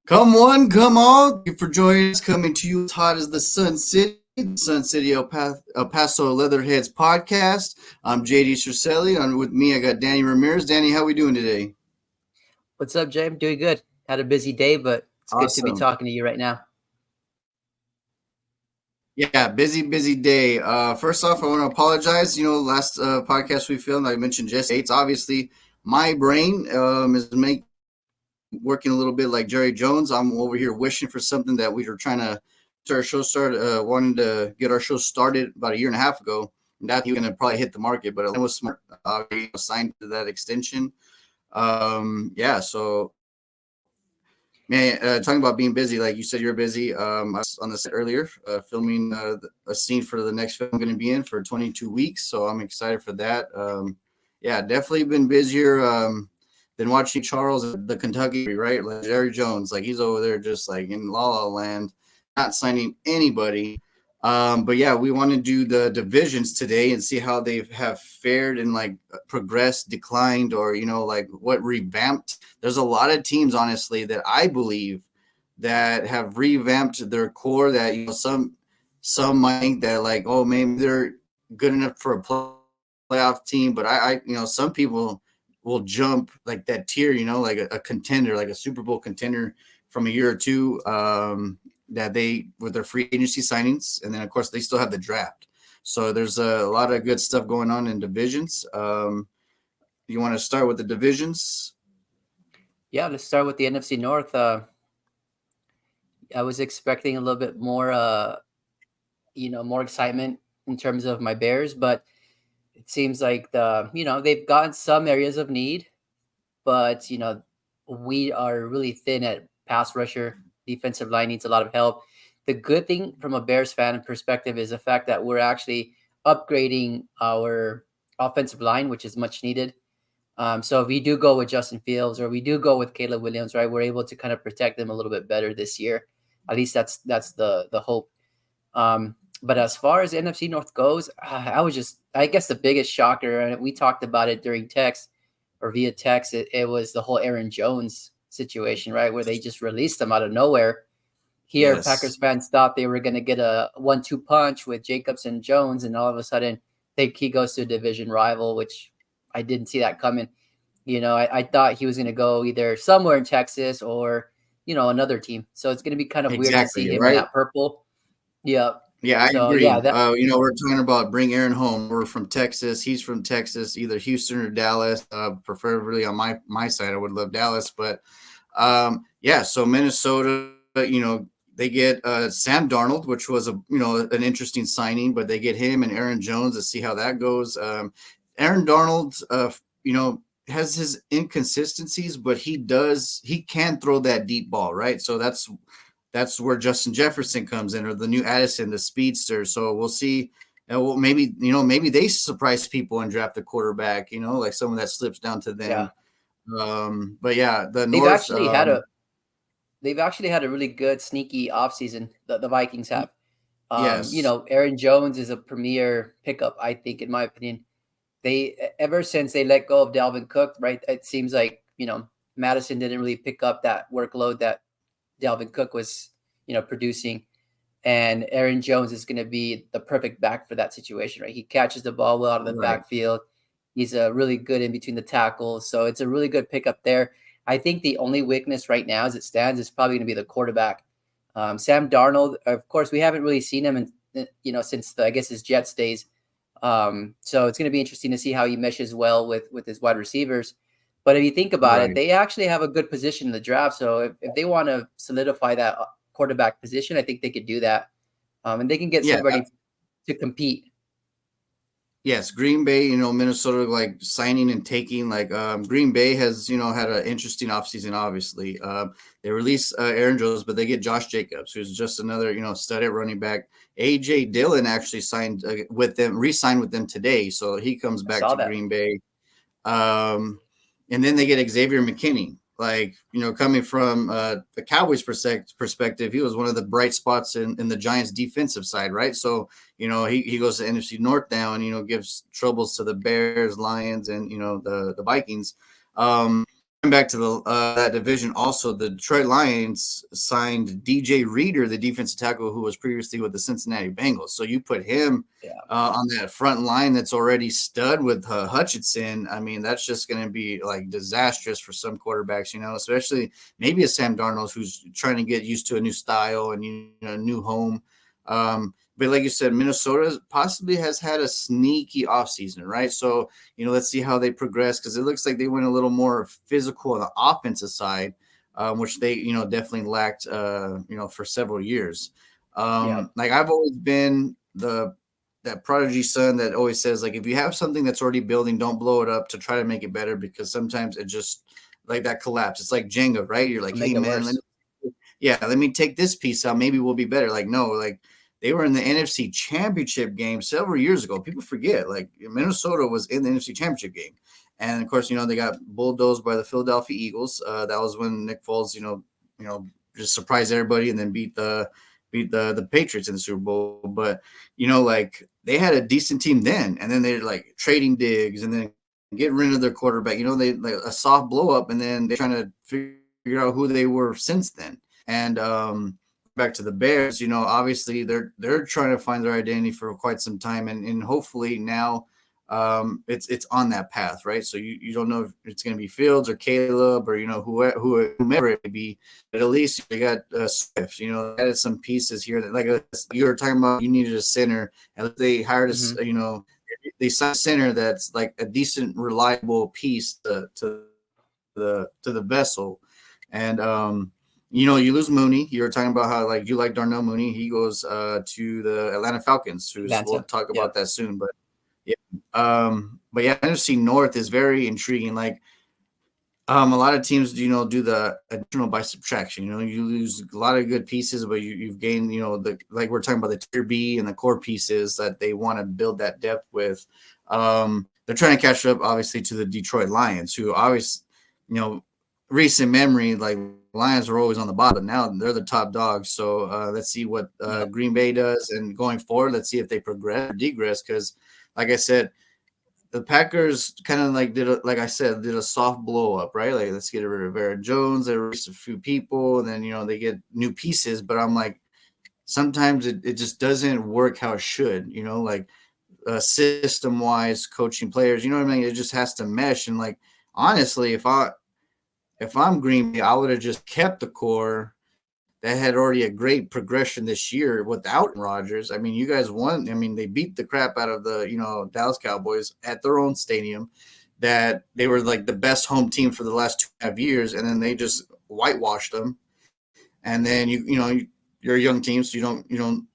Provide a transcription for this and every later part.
Come one, come all. Thank you for joining us. Coming to you as hot as the Sun City El Paso Leatherheads podcast. I'm JD Cercelli, and with me I got Danny Ramirez. Danny, how we doing today? What's up, Jay? I'm doing good. Had a busy day, but it's good to be Awesome. talking to you right now. Yeah, busy day. First off, I want to apologize. Last podcast we filmed, I mentioned Jesse Bates. Obviously, my brain is working a little bit like Jerry Jones. I'm over here wishing for something that we were trying to start our show started, wanting to get our show started about a year and a half ago. And that he was going to probably hit the market, but it was smart. Signed to that extension. Yeah, so man, talking about being busy, like you said, you're busy. I was on the set earlier, filming a scene for the next film I'm going to be in for 22 weeks. So I'm excited for that. Yeah, definitely been busier than watching Charles at the Kentucky, right? Like Jerry Jones, like he's over there just like in La La Land, not signing anybody. But yeah, we want to do the divisions today and see how they have fared and like progressed, declined, or like what revamped. There's a lot of teams, honestly, that I believe that have revamped their core. That some might think that like, oh, maybe they're good enough for a playoff team, but some people will jump like that tier, like a contender, like a Super Bowl contender from a year or two. That they with their free agency signings, and then of course they still have the draft. So there's a lot of good stuff going on in divisions. You want to start with the divisions? Yeah, let's start with the NFC North. I was expecting a little bit more, more excitement in terms of my Bears, but it seems like they've gotten some areas of need, but we are really thin at pass rusher. Defensive line needs a lot of help. The good thing from a Bears fan perspective is the fact that we're actually upgrading our offensive line, which is much needed. So if we do go with Justin Fields or we do go with Caleb Williams, right, we're able to kind of protect them a little bit better this year. At least that's the hope. But as far as NFC North goes, I guess the biggest shocker, and we talked about it during text or via text, it was the whole Aaron Jones situation, right, where they just released him out of nowhere. Here, Yes, Packers fans thought they were going to get a 1-2 punch with Jacobs and Jones, and all of a sudden, he goes to a division rival, which I didn't see that coming. I thought he was going to go either somewhere in Texas or, another team. So it's going to be kind of weird to see exactly, him in right. that purple. Yeah. Yeah, I So yeah, agree. that We're talking about bring Aaron home. We're from Texas. He's from Texas, either Houston or Dallas. Preferably on my side, I would love Dallas, but yeah. So Minnesota, they get Sam Darnold, which was an interesting signing, but they get him and Aaron Jones to see how that goes. Aaron Darnold, has his inconsistencies, but he can throw that deep ball, right? So that's where Justin Jefferson comes in, or the new Addison, the speedster. So we'll see. Well, maybe they surprise people and draft a quarterback. Like someone that slips down to yeah. them. But yeah, the They've North. actually had a they've actually had a really good sneaky offseason. The Vikings have. Yes, Aaron Jones is a premier pickup, I think, in my opinion. They ever since they let go of Dalvin Cook, right? It seems like Madison didn't really pick up that workload that Dalvin Cook was producing, and Aaron Jones is going to be the perfect back for that situation, right? He catches the ball well out of the right. backfield. He's a really good in between the tackles, so it's a really good pickup there. I think the only weakness right now, as it stands, is probably going to be the quarterback. Sam Darnold, of course, we haven't really seen him since I guess his Jets days. So it's going to be interesting to see how he meshes well with his wide receivers. But if you think about it, Right. they actually have a good position in the draft. So if they want to solidify that quarterback position, I think they could do that. And they can get Yeah. somebody to compete. Yes, Green Bay, Minnesota, like signing and taking, like Green Bay has, had an interesting offseason, obviously. They release Aaron Jones, but they get Josh Jacobs, who's just another, stud at running back. A.J. Dillon actually signed with them, re-signed with them today. So he comes I back saw to that. Green Bay. And then they get Xavier McKinney. Like, coming from the Cowboys perspective, he was one of the bright spots in the Giants defensive side, right? So, he goes to NFC North now and, gives troubles to the Bears, Lions, and, the Vikings. back to the that division, also the Detroit Lions signed DJ Reader, the defensive tackle who was previously with the Cincinnati Bengals. So you put him Yeah. on that front line that's already stud with Hutchinson. I mean, that's just going to be like disastrous for some quarterbacks, especially maybe a Sam Darnold who's trying to get used to a new style and a new home. But like you said, Minnesota possibly has had a sneaky offseason, right? So, let's see how they progress, because it looks like they went a little more physical on the offensive side, which they, definitely lacked, for several years. Yeah. Like I've always been that prodigy son that always says, like, if you have something that's already building, don't blow it up to try to make it better, because sometimes it just like that collapse. It's like Jenga, right? You're like, Make hey it man, worse. let me take this piece out. Maybe we'll be better. Like, no, like they were in the NFC Championship game several years ago. People forget, like Minnesota was in the NFC Championship game. And of course, they got bulldozed by the Philadelphia Eagles. That was when Nick Foles, just surprised everybody and then beat the Patriots in the Super Bowl. But like they had a decent team then, and then they're like trading Diggs and then get rid of their quarterback. They like a soft blow up, and then they're trying to figure out who they were since then. And back to the Bears, obviously they're trying to find their identity for quite some time, and hopefully now it's on that path, right? So you don't know if it's going to be Fields or Caleb or whomever it may be, but at least you got Swift. Added some pieces here that, like you were talking about, you needed a center, and they hired they signed a center that's like a decent, reliable piece to the vessel, and you lose Mooney. You were talking about how like you like Darnell Mooney. He goes to the Atlanta Falcons, we'll talk about that soon. But NFC North is very intriguing. Like a lot of teams, do the additional by subtraction. You lose a lot of good pieces, but you've gained, like we're talking about the tier B and the core pieces that they want to build that depth with. They're trying to catch up, obviously, to the Detroit Lions, who obviously, recent memory, like Lions are always on the bottom. Now they're the top dogs. So let's see what Green Bay does, and going forward, let's see if they progress or degress. Because, like I said, the Packers kind of like did a soft blow up, right? Like, let's get rid of Aaron Jones. They released a few people, and then they get new pieces. But I'm like, sometimes it just doesn't work how it should. Like system wise, coaching players. You know what I mean? It just has to mesh. And like honestly, if I'm Green Bay, I would have just kept the core that had already a great progression this year without Rodgers. I mean, you guys won. I mean, they beat the crap out of the Dallas Cowboys at their own stadium. That they were like the best home team for the last 2.5 years, and then they just whitewashed them. And then you're a young team, so you don't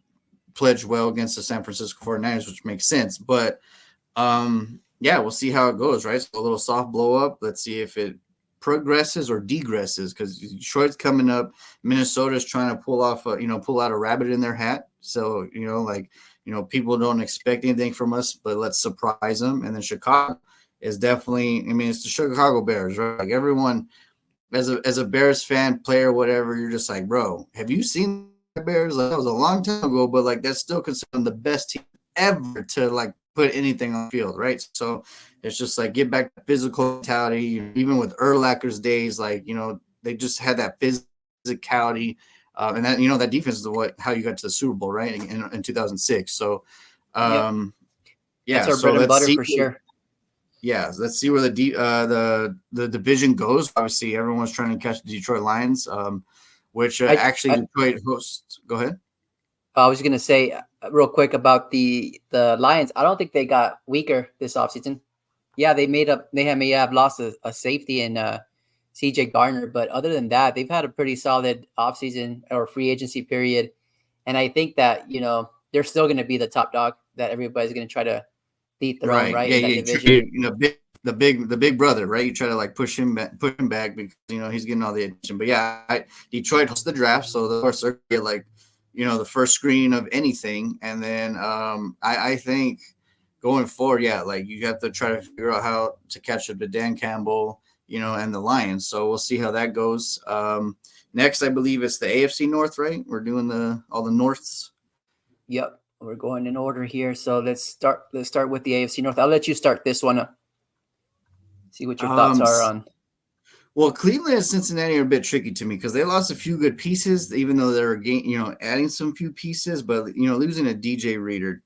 pledge well against the San Francisco 49ers, which makes sense. But we'll see how it goes, right? So a little soft blow up. Let's see if it progresses or degresses, because Detroit's coming up. Minnesota's trying to pull out a rabbit in their hat. So, people don't expect anything from us, but let's surprise them. And then Chicago is definitely, it's the Chicago Bears, right? Like everyone, as a Bears fan, player, whatever, you're just like, bro, have you seen the Bears? Like, that was a long time ago, but like that's still considered the best team ever to like put anything on the field, right? So it's just like get back to physical mentality. Even with Urlacher's days, like they just had that physicality, and that that defense is how you got to the Super Bowl, right? In 2006. So that's our bread and butter for sure. Yeah, let's see where the division goes. Obviously, everyone's trying to catch the Detroit Lions, which Detroit hosts. Go ahead. I was going to say real quick about the Lions. I don't think they got weaker this offseason. Yeah, they may have lost a safety in CJ Garner, but other than that, they've had a pretty solid offseason or free agency period. And I think that, they're still going to be the top dog that everybody's going to try to dethrone, right? Yeah, in that division. The big brother, right? You try to like push him back because he's getting all the attention. But Detroit hosts the draft, so of course they're get like the first screen of anything, and then I think going forward, like you have to try to figure out how to catch up to Dan Campbell, and the Lions. So we'll see how that goes. Next, I believe it's the AFC North, right? We're doing all the Norths. Yep, we're going in order here. So let's start with the AFC North. I'll let you start this one up. See what your thoughts are on. Well, Cleveland and Cincinnati are a bit tricky to me because they lost a few good pieces, even though they're adding some few pieces. But losing a DJ Reader,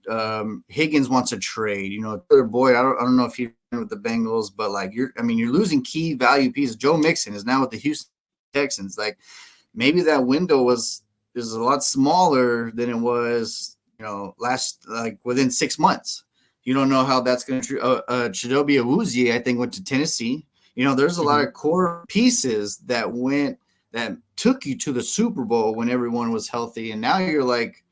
Higgins wants a trade. Taylor Boyd. I don't know if he's with the Bengals, but like you're losing key value pieces. Joe Mixon is now with the Houston Texans. Like maybe that window is a lot smaller than it was, last like within 6 months. You don't know how that's going to. Chidobe Awuzie, I think, went to Tennessee. There's a lot of core pieces that took you to the Super Bowl when everyone was healthy, and now you're like,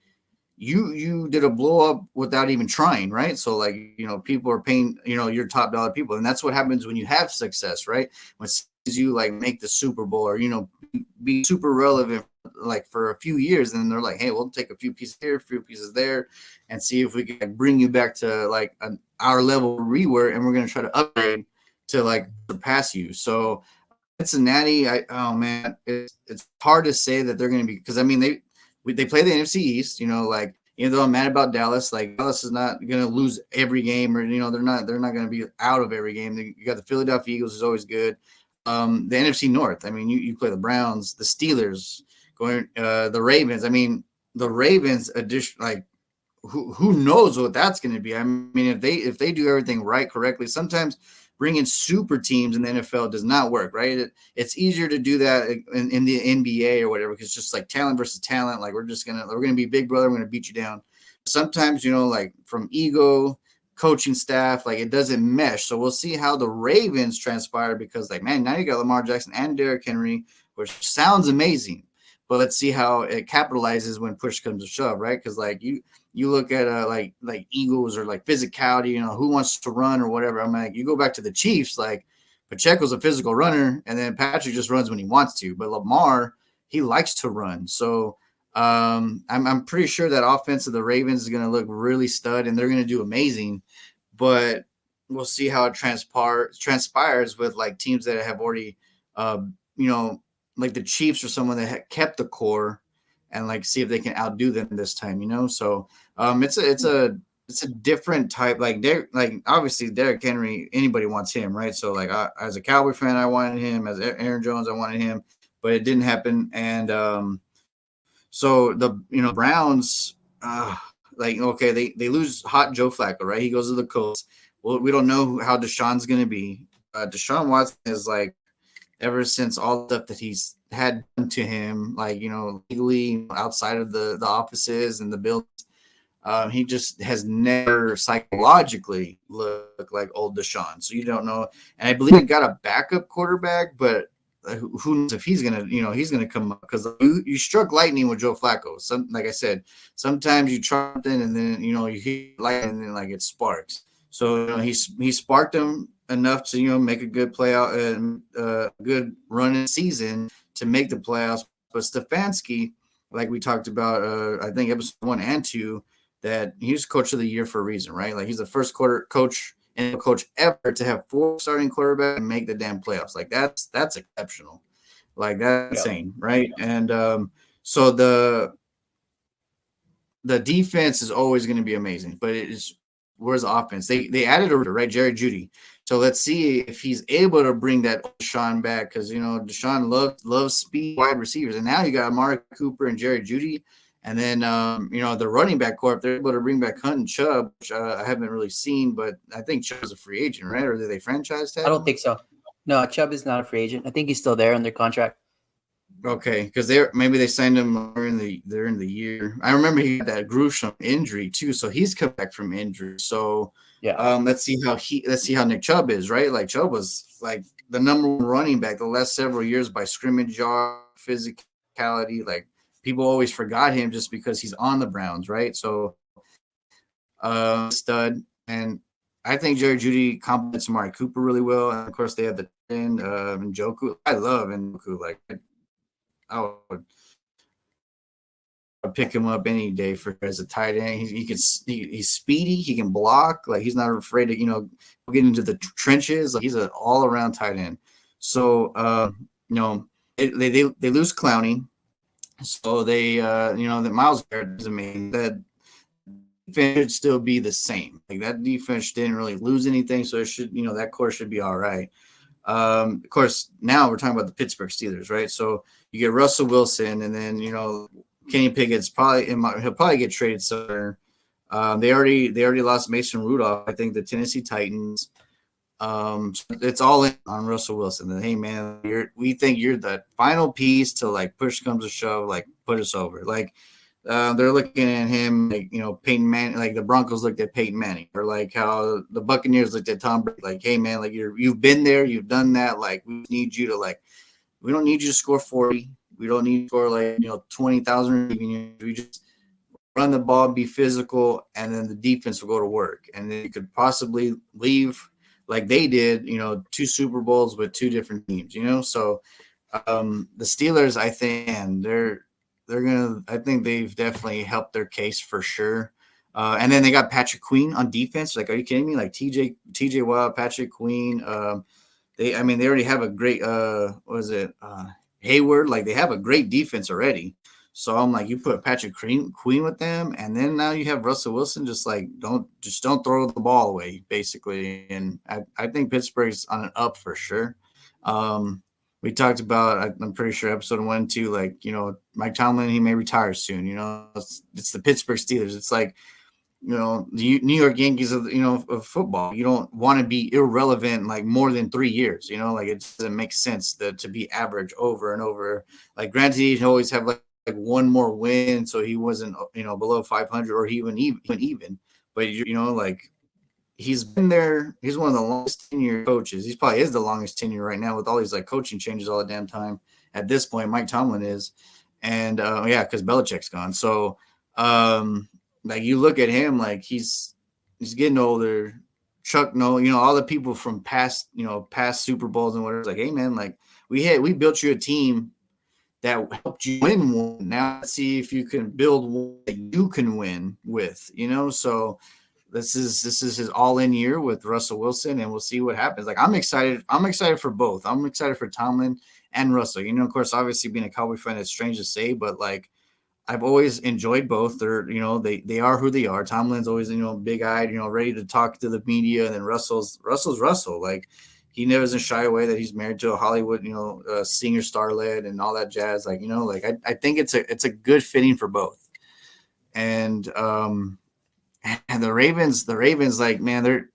you did a blow up without even trying, right? So like, people are paying, your top dollar people, and that's what happens when you have success, right? When you like make the Super Bowl or be super relevant like for a few years, and they're like, hey, we'll take a few pieces here, a few pieces there, and see if we can bring you back to like our level where we were, and we're going to try to upgrade to like surpass you. So Cincinnati, oh man, it's hard to say that they're going to be, because I mean they play the NFC East. Like even though I'm mad about Dallas, like Dallas is not going to lose every game, or they're not going to be out of every game. You got the Philadelphia Eagles is always good. The NFC North. I mean, you play the Browns, the Steelers, the Ravens. I mean, the Ravens addition, like who knows what that's going to be. I mean, if they do everything right, correctly, sometimes bringing super teams in the NFL does not work, right? It's easier to do that in the NBA or whatever, because it's just like talent versus talent. Like we're gonna be big brother, we're gonna beat you down. Sometimes, like from ego, coaching staff, like it doesn't mesh. So we'll see how the Ravens transpire, because like, man, now you got Lamar Jackson and Derrick Henry, which sounds amazing. But let's see how it capitalizes when push comes to shove, right? Because like you look at like Eagles or like physicality, who wants to run or whatever. I'm like, you go back to the Chiefs, like Pacheco's a physical runner, and then Patrick just runs when he wants to. But Lamar, he likes to run. So I'm pretty sure that offense of the Ravens is going to look really stud, and they're going to do amazing. But we'll see how it transpires with like teams that have already, like the Chiefs or someone that kept the core, and like see if they can outdo them this time. So it's a different type. Like obviously Derrick Henry, anybody wants him, right? So like as a Cowboy fan, I wanted him. As Aaron Jones, I wanted him, but it didn't happen. And so the Browns, like okay, they lose hot Joe Flacco, right? He goes to the Colts. Well, we don't know how Deshaun's going to be. Deshaun Watson is like, ever since all the stuff that he's had done to him, like legally outside of the offices and the buildings, he just has never psychologically looked like old Deshaun. So you don't know. And I believe he got a backup quarterback, but who knows if he's gonna come up, because you struck lightning with Joe Flacco. Like I said, sometimes you try something and then you hit lightning and then like it sparks. So he sparked him enough to make a good playoff and good running season to make the playoffs. But Stefanski, like we talked about, I think episode 1 and 2, that he's coach of the year for a reason, right? Like he's the first coach ever to have 4 starting quarterbacks and make the damn playoffs. Like that's exceptional. Like that's insane, right? And so the defense is always going to be amazing, but where's the offense? They added a right, Jerry Jeudy. So let's see if he's able to bring that Deshaun back, because Deshaun loves speed wide receivers, and now you got Amari Cooper and Jerry Jeudy. And then, the running back core, if they're able to bring back Hunt and Chubb, which I haven't really seen, but I think Chubb is a free agent, right? Or did they franchise tag? I don't think so. No, Chubb is not a free agent. I think he's still there under contract. Okay, because maybe they signed him during the year. I remember he had that gruesome injury too, so he's come back from injury. So yeah, let's see how Nick Chubb is, right? Like Chubb was like the number 1 running back the last several years by scrimmage yard, physicality, like. People always forgot him just because he's on the Browns, right? So, stud. And I think Jerry Jeudy complements Amari Cooper really well. And, of course, they have the Njoku. I love Njoku. Like, I would pick him up any day as a tight end. He's speedy. He can block. Like, he's not afraid to, get into the trenches. Like, he's an all-around tight end. So, they lose Clowney. So they, that Myles Garrett doesn't mean that defense should still be the same. Like that defense didn't really lose anything, so it should, that core should be all right. Of course, now we're talking about the Pittsburgh Steelers, right? So you get Russell Wilson, and then Kenny Pickett's he'll probably get traded somewhere. They already lost Mason Rudolph. I think the Tennessee Titans. It's all in on Russell Wilson. And hey, man, we think you're the final piece to like push comes to shove, like put us over. Like they're looking at him like Peyton Manning, like the Broncos looked at Peyton Manning, or like how the Buccaneers looked at Tom Brady. Like, hey, man, like you've been there, you've done that. Like we need you to we don't need you to score 40. We don't need to score 20,000. We just run the ball, be physical, and then the defense will go to work. And then you could possibly leave like they did, 2 Super Bowls with 2 different teams, So the Steelers, I think, and I think they've definitely helped their case for sure. And then they got Patrick Queen on defense. Like, are you kidding me? Like TJ Watt, Patrick Queen. They already have a great Hayward. Like they have a great defense already. So I'm like, you put Patrick Queen with them, and then now you have Russell Wilson. Don't throw the ball away, basically. And I think Pittsburgh's on an up for sure. We talked about, I'm pretty sure episode 1 and 2, like Mike Tomlin, he may retire soon. It's the Pittsburgh Steelers. It's like the New York Yankees of football. You don't want to be irrelevant like more than 3 years. Like it doesn't make sense to be average over and over. Like granted, he always have like one more win, so he wasn't below 500 or even. But like he's been there. He's one of the longest tenure coaches. He's probably is the longest tenure right now with all these like coaching changes all the damn time. At this point, Mike Tomlin is, and because Belichick's gone. So like you look at him, like he's getting older. Chuck Noll, all the people from past Super Bowls and whatever. Like, hey man, like we built you a team that helped you win one. Now let's see if you can build one that you can win with, So this is his all-in year with Russell Wilson, and we'll see what happens. Like I'm excited. I'm excited for both. I'm excited for Tomlin and Russell. Of course, obviously being a Cowboy fan, it's strange to say, but like I've always enjoyed both. They're, they are who they are. Tomlin's always, big-eyed, ready to talk to the media, and then Russell's Russell. Like he never doesn't shy away that he's married to a Hollywood, singer starlet and all that jazz. Like, I think it's a good fitting for both. And the Ravens, like, man, they're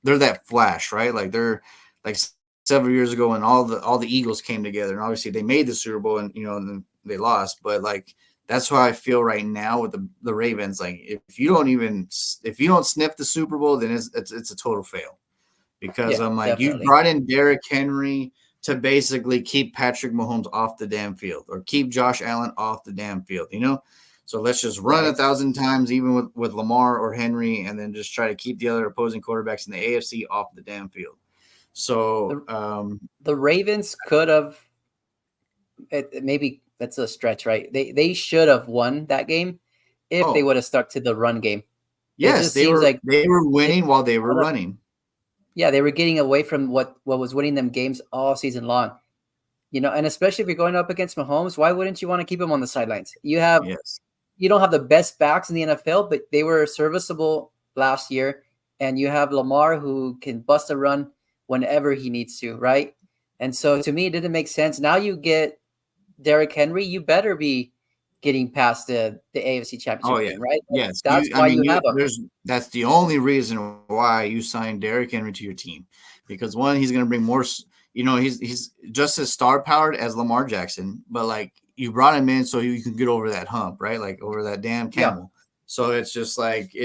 that flash, right? Like they're like several years ago when all the Eagles came together, and obviously they made the Super Bowl and and they lost, but like that's how I feel right now with the Ravens. Like if you don't sniff the Super Bowl, then it's a total fail. Because I'm like, you brought in Derrick Henry to basically keep Patrick Mahomes off the damn field or keep Josh Allen off the damn field, So let's just run 1,000 times, even with Lamar or Henry, and then just try to keep the other opposing quarterbacks in the AFC off the damn field. So the Ravens could have, maybe that's a stretch, right? They should have won that game if they would have stuck to the run game. Yes, they were winning while they were running. Yeah, they were getting away from what was winning them games all season long. And especially if you're going up against Mahomes, why wouldn't you want to keep him on the sidelines? You don't have the best backs in the NFL, but they were serviceable last year. And you have Lamar who can bust a run whenever he needs to, right? And so to me, it didn't make sense. Now you get Derrick Henry, you better be getting past the AFC Championship game, right? Yes. That's why you have him. That's the only reason why you signed Derrick Henry to your team. Because one, he's going to bring more, he's just as star powered as Lamar Jackson, but like you brought him in so you can get over that hump, right? Like over that damn camel. Yeah. So it's just like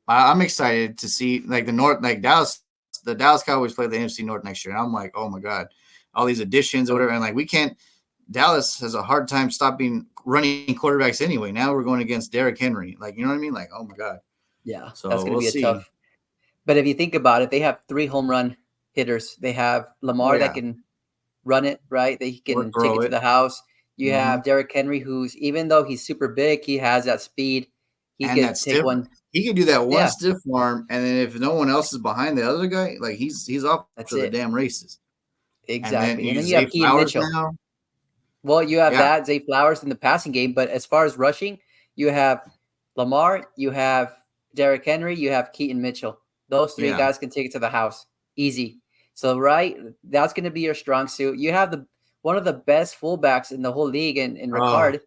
I'm excited to see like the Dallas Cowboys play the NFC North next year. And I'm like, oh my God, all these additions or whatever. And like Dallas has a hard time stopping running quarterbacks anyway. Now we're going against Derrick Henry. Like, you know what I mean? Like, oh my God. Yeah. So that's going to be a tough. But if you think about it, they have 3 home run hitters. They have Lamar that can run it, right? They can take it to the house. You have Derrick Henry, who's, even though he's super big, he has that speed. He can take one. He can do that one stiff arm, and then if no one else is behind the other guy, like he's off to the damn races. Exactly. And then you have Keaton Mitchell. Now. Well, you have that, Zay Flowers in the passing game, but as far as rushing, you have Lamar, you have Derrick Henry, you have Keaton Mitchell. Those 3 guys can take it to the house. Easy. So right, that's going to be your strong suit. You have the one of the best fullbacks in the whole league in Oh, Ricard,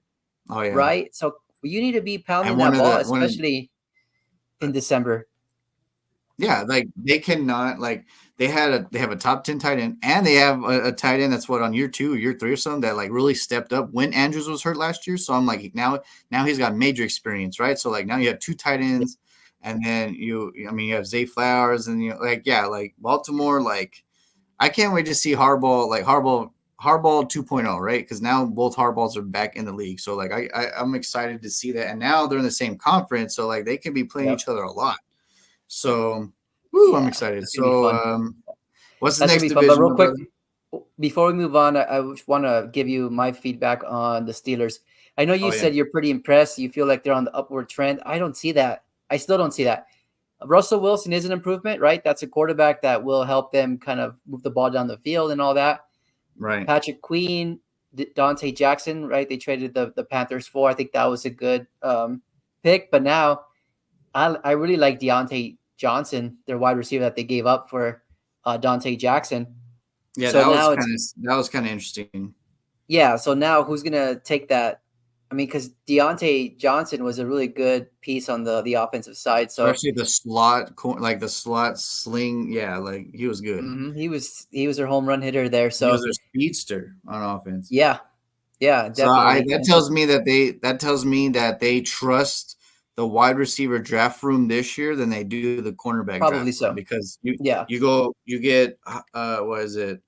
oh yeah. right? So you need to be And pounding one that of ball, the one of especially in December. yeah, like they cannot like they have a top 10 tight end and they have a tight end that's what on year 2 or year 3 or something that like really stepped up when Andrews was hurt last year. So I'm like now he's got major experience, right? So like now you have 2 tight Yeah, ends and then you have Zay Flowers and like yeah, like Baltimore, like I can't wait to see Harbaugh 2.0, right? Because now both Harbaughs are back in the league. So like I'm excited to see that. And now they're in the same conference. So like they can be playing yep, each other a lot. So, woo, I'm yeah, excited. that's gonna be So, fun. what's the That's gonna next be fun. But division, real my quick, brother? before we move on, I want to give you my feedback on the Steelers. I know you Oh yeah, said you're pretty impressed. You feel like they're on the upward trend. I don't see that. I still don't see that. Russell Wilson is an improvement, right? That's a quarterback that will help them kind of move the ball down the field and all that. right. Patrick Queen, Dante Jackson, right? They traded the Panthers for. I think that was a good pick. But now I really like Deontay Johnson, their wide receiver that they gave up for Dante Jackson. Yeah, So now it's that was kind of interesting. yeah. So now who's gonna take that? I mean, because Deontay Johnson was a really good piece on the offensive side. So Especially like the slot sling. Yeah, like he was good. he was their home run hitter there. He was So their speedster on offense. yeah, yeah, So I definitely. that And so tells me that they trust the wide receiver draft room this year than they do the cornerback probably draft room so. because Yeah. you get what is it,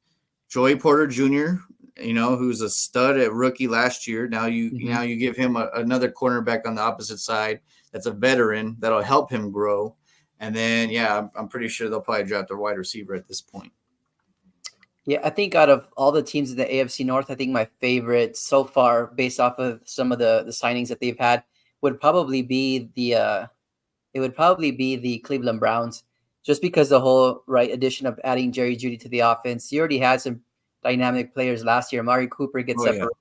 Joey Porter Jr., who's a stud at rookie last year. Hmm. Now you give him another cornerback on the opposite side that's a veteran that'll help him grow. And then yeah, I'm pretty sure they'll probably draft a wide receiver at this point. Yeah, I think out of all the teams in the AFC North, I think my favorite so far, based off of some of the signings that they've had, would probably be the Cleveland Browns, just because the whole right addition of adding Jerry Judy to the offense. You already had some dynamic players last year. Amari Cooper gets Oh yeah, separated.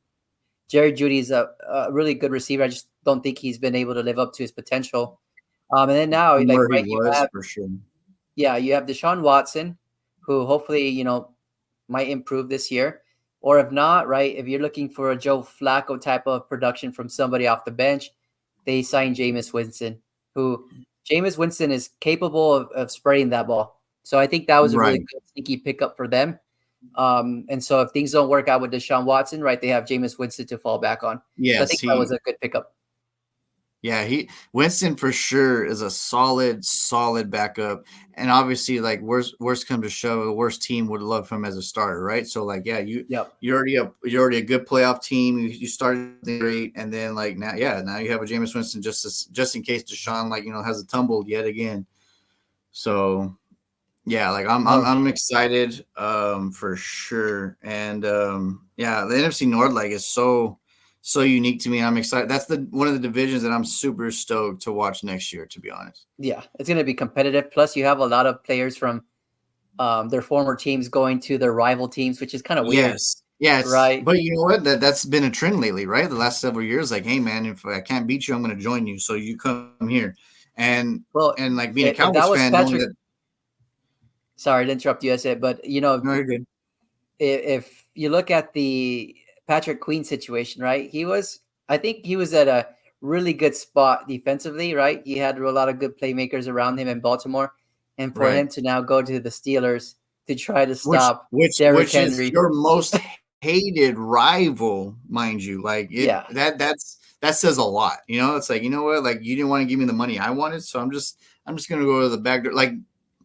Jerry Judy is a really good receiver. I just don't think he's been able to live up to his potential. And then now, from like where he right, you was have for sure. you have Deshaun Watson, who hopefully might improve this year. Or if not, right, if you're looking for a Joe Flacco type of production from somebody off the bench, they signed Jameis Winston, who Jameis Winston is capable of spraying that ball. So I think that was a really Right. good sneaky pickup for them. And so if things don't work out with Deshaun Watson, right, they have Jameis Winston to fall back on. So I Yes, think that was a good pickup. yeah, he Winston for sure is a solid backup. And obviously, like worst come to shove, the worst team would love him as a starter, right? So like, yeah, Yep. you're already a good playoff team. You started great, and then like now you have a Jameis Winston just in case Deshaun has a tumble yet again. So yeah, like No, I'm excited for sure. And yeah, the NFC North like is so unique to me. I'm excited. That's the one of the divisions that I'm super stoked to watch next year, to be honest. yeah, it's going to be competitive. Plus, you have a lot of players from their former teams going to their rival teams, which is kind of weird, Yes. Yes. right? But you know what? That's been a trend lately, right? The last several years, like, hey man, if I can't beat you, I'm gonna join you. So you come here. And Well, and like being a if that Cowboys was fan, knowing Patrick, that sorry to interrupt you, I said, but no, you're good. if you look at the Patrick Queen situation, right? I think he was at a really good spot defensively, right? He had a lot of good playmakers around him in Baltimore, and for Right. him to now go to the Steelers to try to which stop which Derrick which is Henry, your most hated rival, mind you. Like yeah, that says a lot. It's like, you know what, like you didn't want to give me the money I wanted, so I'm just gonna go to the back door. Like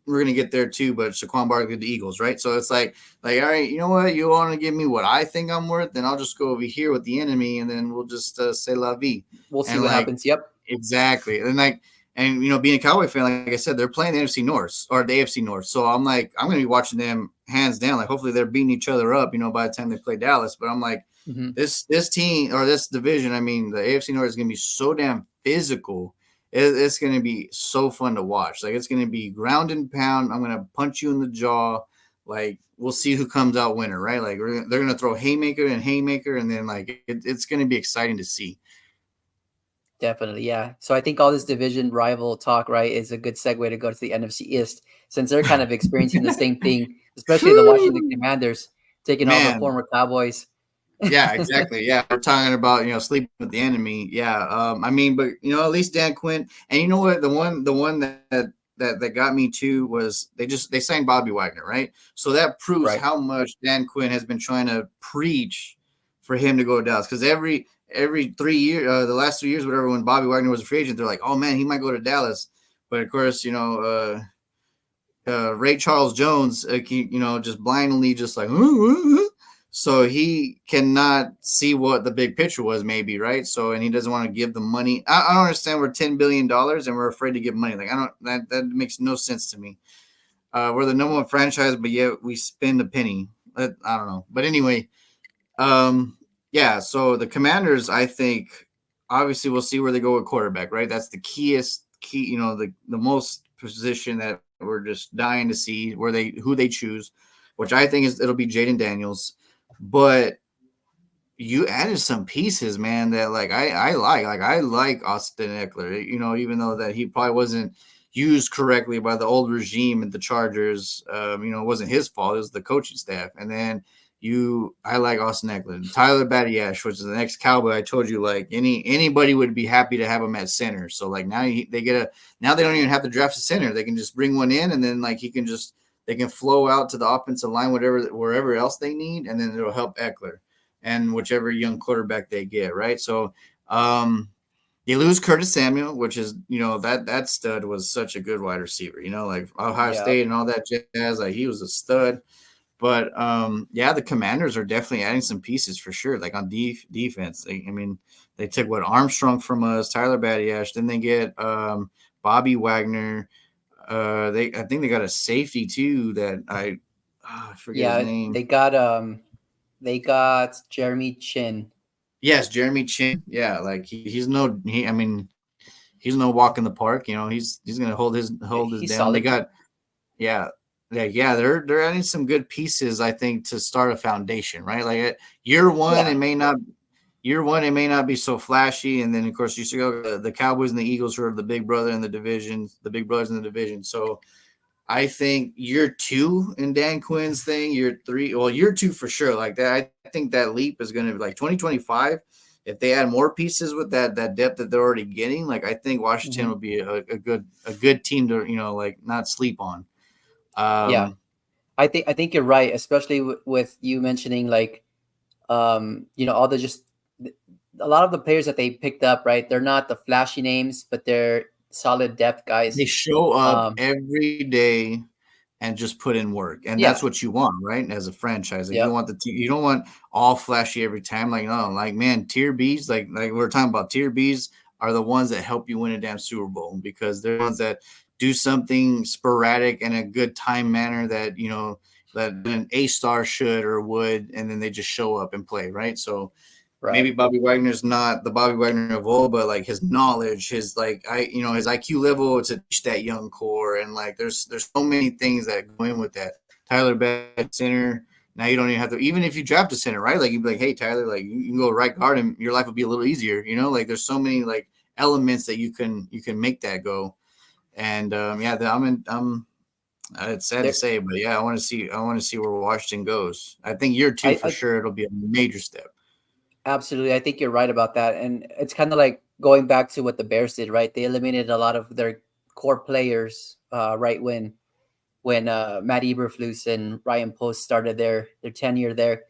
we're gonna get there too, but Saquon Barkley, the Eagles, right? So it's like all right, you know what, you want to give me what I think I'm worth, then I'll just go over here with the enemy, and then we'll just say la vie. we'll see And what like happens. Yep. exactly. And being a Cowboy fan, like I said, they're playing the NFC North or the AFC North. So I'm like, I'm gonna be watching them hands down. Like hopefully they're beating each other up, by the time they play Dallas. But I'm like, Hmm. this team or this division, I mean, the AFC North is gonna be so damn physical. It's gonna be so fun to watch. Like it's gonna be ground and pound. I'm gonna punch you in the jaw. Like we'll see who comes out winner, right? Like they're gonna throw haymaker and haymaker, and then like it's gonna be exciting to see. Definitely, yeah. So I think all this division rival talk, right, is a good segue to go to the NFC East since they're kind of experiencing the same thing, especially the Washington Whew, Commanders taking on the man. former Cowboys. Yeah, exactly. Yeah, we're talking about sleeping with the enemy. Yeah, I mean, but at least Dan Quinn, and you know what, the one that got me too was they signed Bobby Wagner, right? So that proves Right, how much Dan Quinn has been trying to preach for him to go to Dallas because every 3 years, the last 3 years, whatever, when Bobby Wagner was a free agent, they're like, oh man, he might go to Dallas, but of course, Ray Charles Jones, just blindly, just like, so he cannot see what the big picture was, maybe, right? So, and he doesn't want to give the money. I don't understand. We're $10 billion and we're afraid to give money. Like, I don't. That makes no sense to me. We're the number one franchise, but yet we spend a penny. I don't know. But anyway, yeah. So the Commanders, I think, obviously, we'll see where they go with quarterback, right? That's the key. The most position that we're just dying to see who they choose, which I think it'll be Jaden Daniels, but you added some pieces, man, that like I like Austin Eckler, even though that he probably wasn't used correctly by the old regime at the Chargers. It wasn't his fault, it was the coaching staff. And then I like Austin Eckler. Tyler Badiash, which is the next Cowboy. I told you, like, anybody would be happy to have him at center. So like now now they don't even have to draft a center. They can just bring one in, and then like they can flow out to the offensive line, wherever else they need, and then it'll help Eckler and whichever young quarterback they get, right? So you lose Curtis Samuel, which is, that stud was such a good wide receiver, like Ohio yeah. State and all that jazz. Like, he was a stud. But yeah, the Commanders are definitely adding some pieces for sure, like on defense. They took what Armstrong from us, Tyler Badiash, then they get Bobby Wagner. I think they got a safety too that I forget his Yeah, name. they got Jeremy Chin. Yes, Jeremy Chin. Yeah, like he's no walk in the park. He's gonna hold his He's down. They solid. got yeah. Yeah, they're adding some good pieces, I think, to start a foundation, right? Like year one, Yeah, it may not be so flashy, and then of course you still go the Cowboys and the Eagles, who are the big brother in the division, the big brothers in the division. So I think year two in Dan Quinn's thing, year three, well, year two for sure. Like that, I think that leap is going to be like 2025. If they add more pieces with that depth that they're already getting, like I think Washington hmm would be a good team to like not sleep on. yeah. Um, I think you're right, especially with you mentioning like all the just a lot of the players that they picked up, right? They're not the flashy names, but they're solid depth they guys. show up Um, every day and just put in work, and that's yeah, what you want, right? As a franchise, like, you yep, want you don't want all flashy every time. Like, no, like, man, tier Bs, like we're talking about, tier Bs are the ones that help you win a damn Super Bowl, because they're the ones that do something sporadic in a good time manner that that an A-star should or would, and then they just show up and play, right? So maybe right. Bobby Wagner's not the Bobby Wagner of old, but like his knowledge, his IQ level to teach that young core, and like there's so many things that go in with that. Tyler Best, center. Now you don't even have to, even if you draft a center, right? Like, you'd be like, hey Tyler, like, you can go right guard and your life will be a little easier. Like, there's so many like elements that you can make that go. And yeah, it's sad to There, say, but yeah, I want to see where Washington goes. I think year two for I sure it'll be a major step. absolutely. I think you're right about that. And it's kind of like going back to what the Bears did, right? They eliminated a lot of their core players, right when Matt Eberflus and Ryan Post started their tenure there.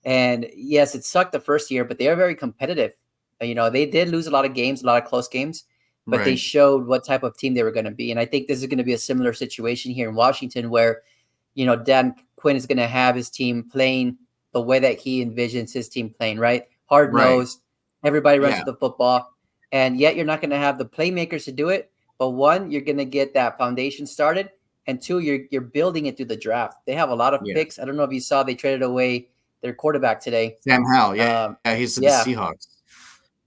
And yes, it sucked the first year, but they are very competitive. They did lose a lot of games, a lot of close games, but they Right. showed what type of team they were going to be. And I think this is going to be a similar situation here in Washington, where Dan Quinn is going to have his team playing the way that he envisions his team playing, right? Hard Right. nosed, everybody runs Yeah. with the football, and yet you're not going to have the playmakers to do it. But one, you're going to get that foundation started, and two, you're building it through the draft. They have a lot of Yeah. picks. I don't know if you saw they traded away their quarterback today. Sam Howell. Yeah. Um, He's to the yeah, Seahawks.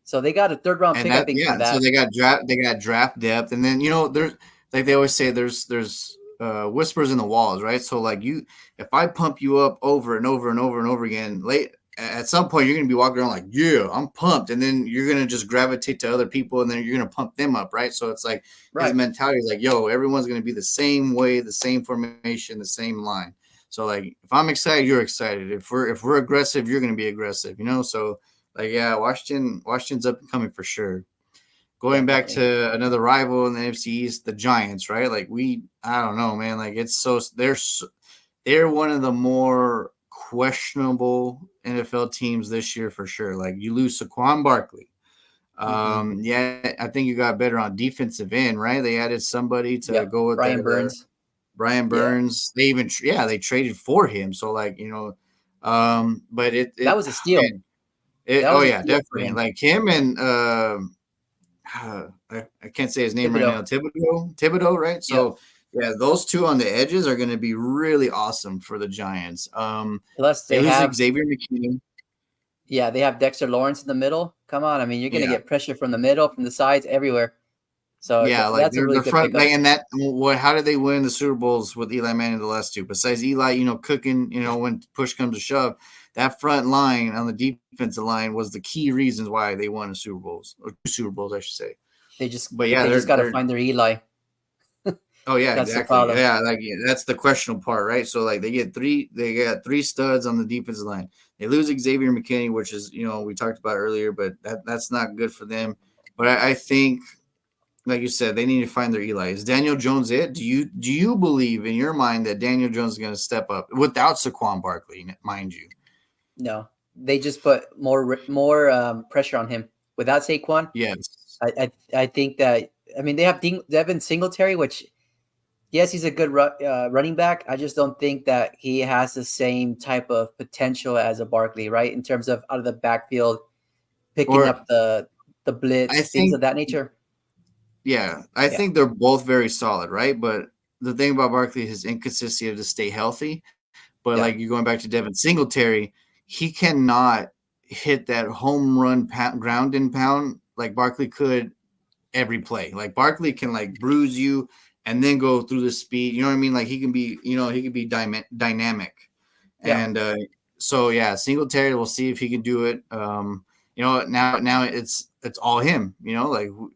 so they got a third round And pick, I that, think, for yeah. So that. they got draft depth. And then, there's, like they always say, there's whispers in the walls, right? So like if I pump you up over and over and over and over again, late at some point you're gonna be walking around like, yeah, I'm pumped, and then you're gonna just gravitate to other people, and then you're gonna pump them up, right? So it's like his Right. mentality is like, yo, everyone's gonna be the same way, the same formation, the same line. So like, if I'm excited, you're excited. If we're aggressive, you're gonna be aggressive, you know. So like, yeah, Washington's up and coming for sure. Going back Definitely. to another rival in the NFC East, the Giants, right? Like I don't know, man. Like they're one of the more questionable NFL teams this year for sure. Like you lose Saquon Barkley. Hmm. Yeah, I think you got better on defensive end, right? They added somebody to Yep. go with Brian the Burns. Brian Yeah. Burns. They even they traded for him. So like but That it was a steal. man, That oh was a yeah, steal for definitely. him. Like him and I can't say his name right Thibodeau. now. Thibodeau, right? Yep. So yeah, those two on the edges are going to be really awesome for the Giants. Plus They they lose have Xavier McKinney. yeah, they have Dexter Lawrence in the middle. Come on, I mean you're gonna Yeah, get pressure from the middle, from the sides, everywhere. So yeah, like that's a really they're good front. pickup. Like, and that what? How did they win the Super Bowls with Eli Manning the last two? Besides Eli, cooking, when push comes to shove, that front line on the defensive line was the key reasons why they won the Super Bowls, or two Super Bowls, I should say. They just But yeah, they just got to they're find their Eli. Oh yeah, That's the exactly. problem. Yeah, like that's the questionable part, right? So like they got three studs on the defensive line. They lose Xavier McKinney, which is we talked about earlier, but that's not good for them. But I think, like you said, they need to find their Eli. Is Daniel Jones it? Do you believe in your mind that Daniel Jones is going to step up without Saquon Barkley, mind you? No, they just put more pressure on him without Saquon. Yes. I think that I mean they have Devin Singletary, which yes, he's a good running back. I just don't think that he has the same type of potential as a Barkley, right? In terms of out of the backfield, picking Or up the I blitz, things of think that nature. I Yeah, think they're both very solid, right? But the thing about Barkley is his inconsistency to stay healthy. But yeah, like you're going back to Devin Singletary, he cannot hit that home run ground and pound like Barkley could every play. Like Barkley can like bruise you and then go through the speed. You know what I mean? Like he can be dynamic. yeah. And so yeah, Singletary, we'll see if he can do it. Now it's all him. I mean,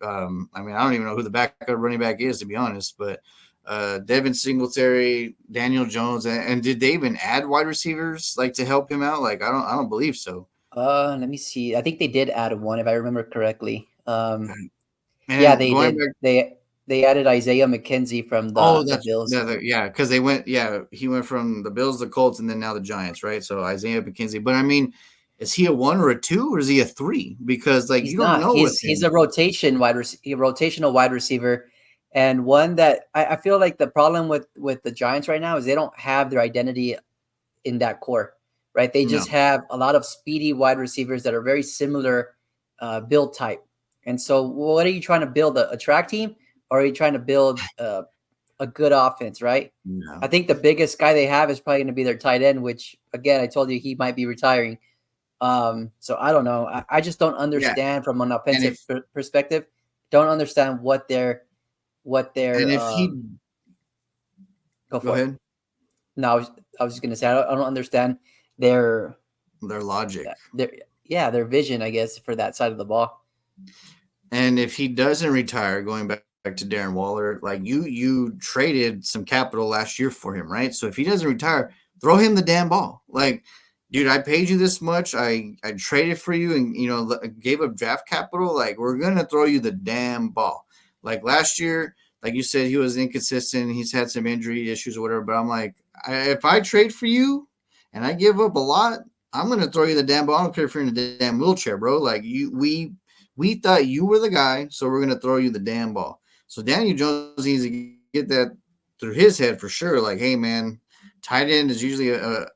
I don't even know who the backup running back is, to be honest. But Devin Singletary, Daniel Jones, and did they even add wide receivers like to help him out? Like I don't believe so. Let me see. I think they did add one, if I remember correctly. Yeah, And they going did. back, They added Isaiah McKenzie from oh, the that's Bills. yeah, because he went from the Bills, the Colts, and then now the Giants, right? So Isaiah McKenzie, but I mean, is he a one or a two, or is he a three? Because like He's you don't not. know with He's him. a rotational wide receiver, and one that I feel like the problem with the Giants right now is they don't have their identity in that core, right? They No, just have a lot of speedy wide receivers that are very similar build type. And so, what are you trying to build? A track team, or are you trying to build a good offense, right? I no, think the biggest guy they have is probably going to be their tight end, which again I told you he might be retiring. So I don't know. I just don't yeah, understand from an and offensive perspective. Don't understand what their if he go go for it. ahead, No, I was just gonna say I don't understand their their logic, their their vision, I guess, for that side of the ball. and if he doesn't retire, going back to Darren Waller, like you traded some capital last year for him, right? So if he doesn't retire, throw him the damn ball, like. Dude, I paid you this much. I traded for you and gave up draft capital. Like we're gonna throw you the damn ball. Like last year, like you said, he was inconsistent. He's had some injury issues or whatever. But I'm like, if I trade for you and I give up a lot, I'm gonna throw you the damn ball. I don't care if you're in a damn wheelchair, bro. Like we thought you were the guy, so we're gonna throw you the damn ball. So Daniel Jones needs to get that through his head for sure. Like, hey man, tight end is usually a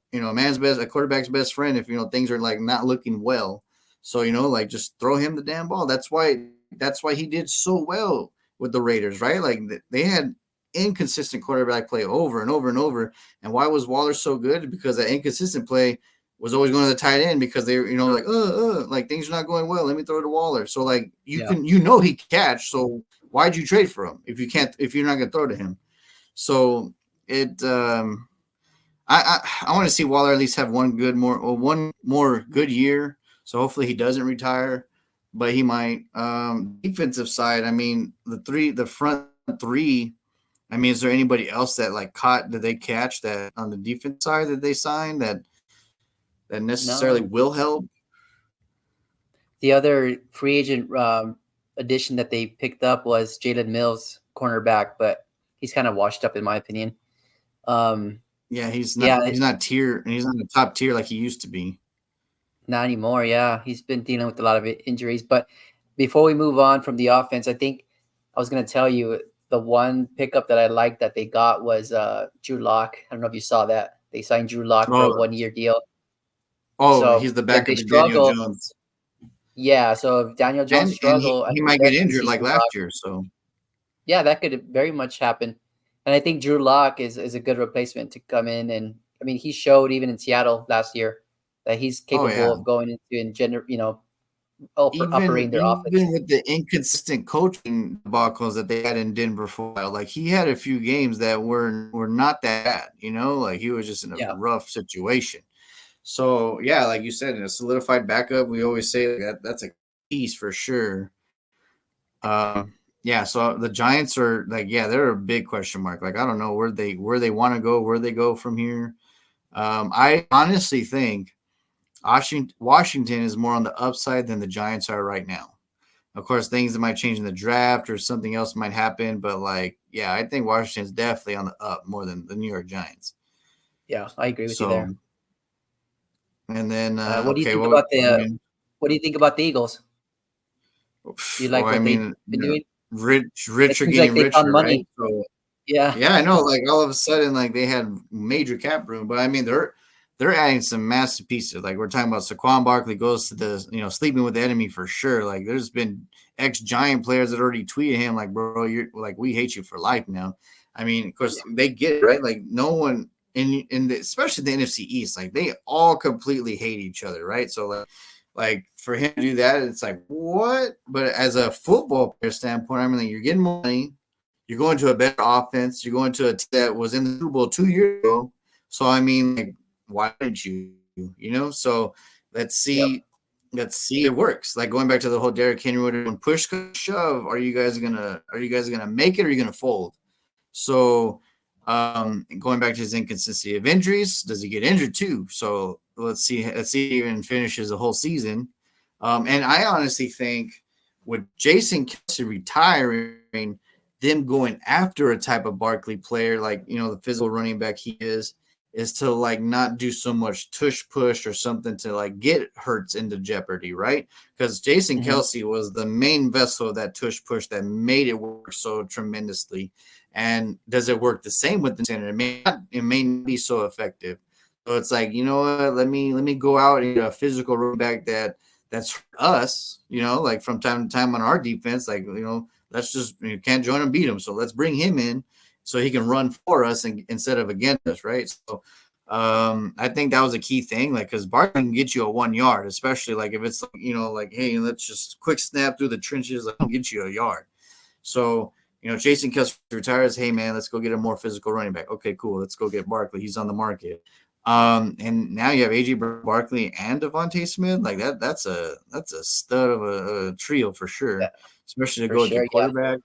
quarterback's best friend if things are like not looking well. So like just throw him the damn ball. That's why he did so well with the Raiders, right? Like they had inconsistent quarterback play over and over and over. And why was Waller so good? Because that inconsistent play was always going to the tight end because they were, like things are not going well. Let me throw to Waller. So like Yeah. he catch. So why'd you trade for him if you're not going to throw to him? So it I want to see Waller at least have one more good year. So hopefully he doesn't retire, but he might. Defensive side, I mean, the front three. I mean, is there anybody else that like caught? Did they catch that on the defense side that they signed that necessarily No, will help? the other free agent addition that they picked up was Jalen Mills, cornerback, but he's kind of washed up in my opinion. Um, Yeah, he's not. yeah, He's not tier, and he's not the top tier like he used to be. not anymore. Yeah, he's been dealing with a lot of injuries. But before we move on from the offense, I think I was going to tell you the one pickup that I liked that they got was Drew Lock. I don't know if you saw that. They signed Drew Lock for a Oh, 1 year deal. he's So the if backup they to Daniel struggle, Jones, yeah. So if Daniel Jones and struggle, I he could might get definitely injured see like Drew Lock. last year. So Yeah, that could very much happen. And I think Drew Lock is a good replacement to come in. And I mean, he showed even in Seattle last year that he's oh capable yeah, of going into and even operating their offense. with the inconsistent coaching debacles that they had in Denver for a while, like he had a few games that were not that bad, like he was just in a Yeah. rough situation. So yeah, like you said, in a solidified backup, we always say that's a piece for sure. Yeah, so the Giants are like, yeah, they're a big question mark. Like I don't know where they want to go, where they go from here. I honestly think Washington is more on the upside than the Giants are right now. Of course, things that might change in the draft or something else might happen, but like, yeah, I think Washington's definitely on the up more than the New York Giants. Yeah, I agree with you So, there. and then What do you okay, think well, about I the mean, What do you think about the Eagles? Do you well, like I what they've mean, been doing? It rich are seems like getting they found richer, right? money. So Yeah, yeah, I know. Like all of a sudden, like they had major cap room, but I mean they're adding some massive pieces. Like we're talking about Saquon Barkley goes to the sleeping with the enemy for sure. Like there's been ex Giant players that already tweeted him like, bro, you're like we hate you for life now. I mean, of course they get it, right. Like no one especially the NFC East, like they all completely hate each other, right? So like for him to do that, it's like what? But as a football player standpoint, I mean, like, you're getting money, you're going to a better offense. You're going to a team that was in the Super Bowl 2 years ago. So I mean, like, why didn't you? So let's yep, see. Let's see if it works. Like going back to the whole Derrick Henry, when push comes to shove, are you guys gonna make it or are you gonna fold? So going back to his inconsistency of injuries, does he get injured too? So let's see. Let's see if he even finishes the whole season. And I honestly think with Jason Kelce retiring, them going after a type of Barkley player, like the physical running back he is to like not do so much tush push or something to like get Hurts into jeopardy, right? Because Jason hmm Kelce was the main vessel of that tush push that made it work so tremendously. And does it work the same with the center? It may not be so effective. So it's like, you know what? Let me go out and get a physical running back that's us, like from time to time on our defense, like let's just you can't join and beat him, so let's bring him in so he can run for us instead of against us, right? So I think that was a key thing, like because Barkley can get you a 1 yard, especially like if it's like hey, let's just quick snap through the trenches, like I'll get you a yard. So Jason Kelce retires. Hey man, let's go get a more physical running back. Okay, cool. Let's go get Barkley. He's on the market. And now you have AJ Barkley and Devontae Smith. Like that's a stud of a trio for yeah, sure, especially to for go with your sure. Yeah, quarterback.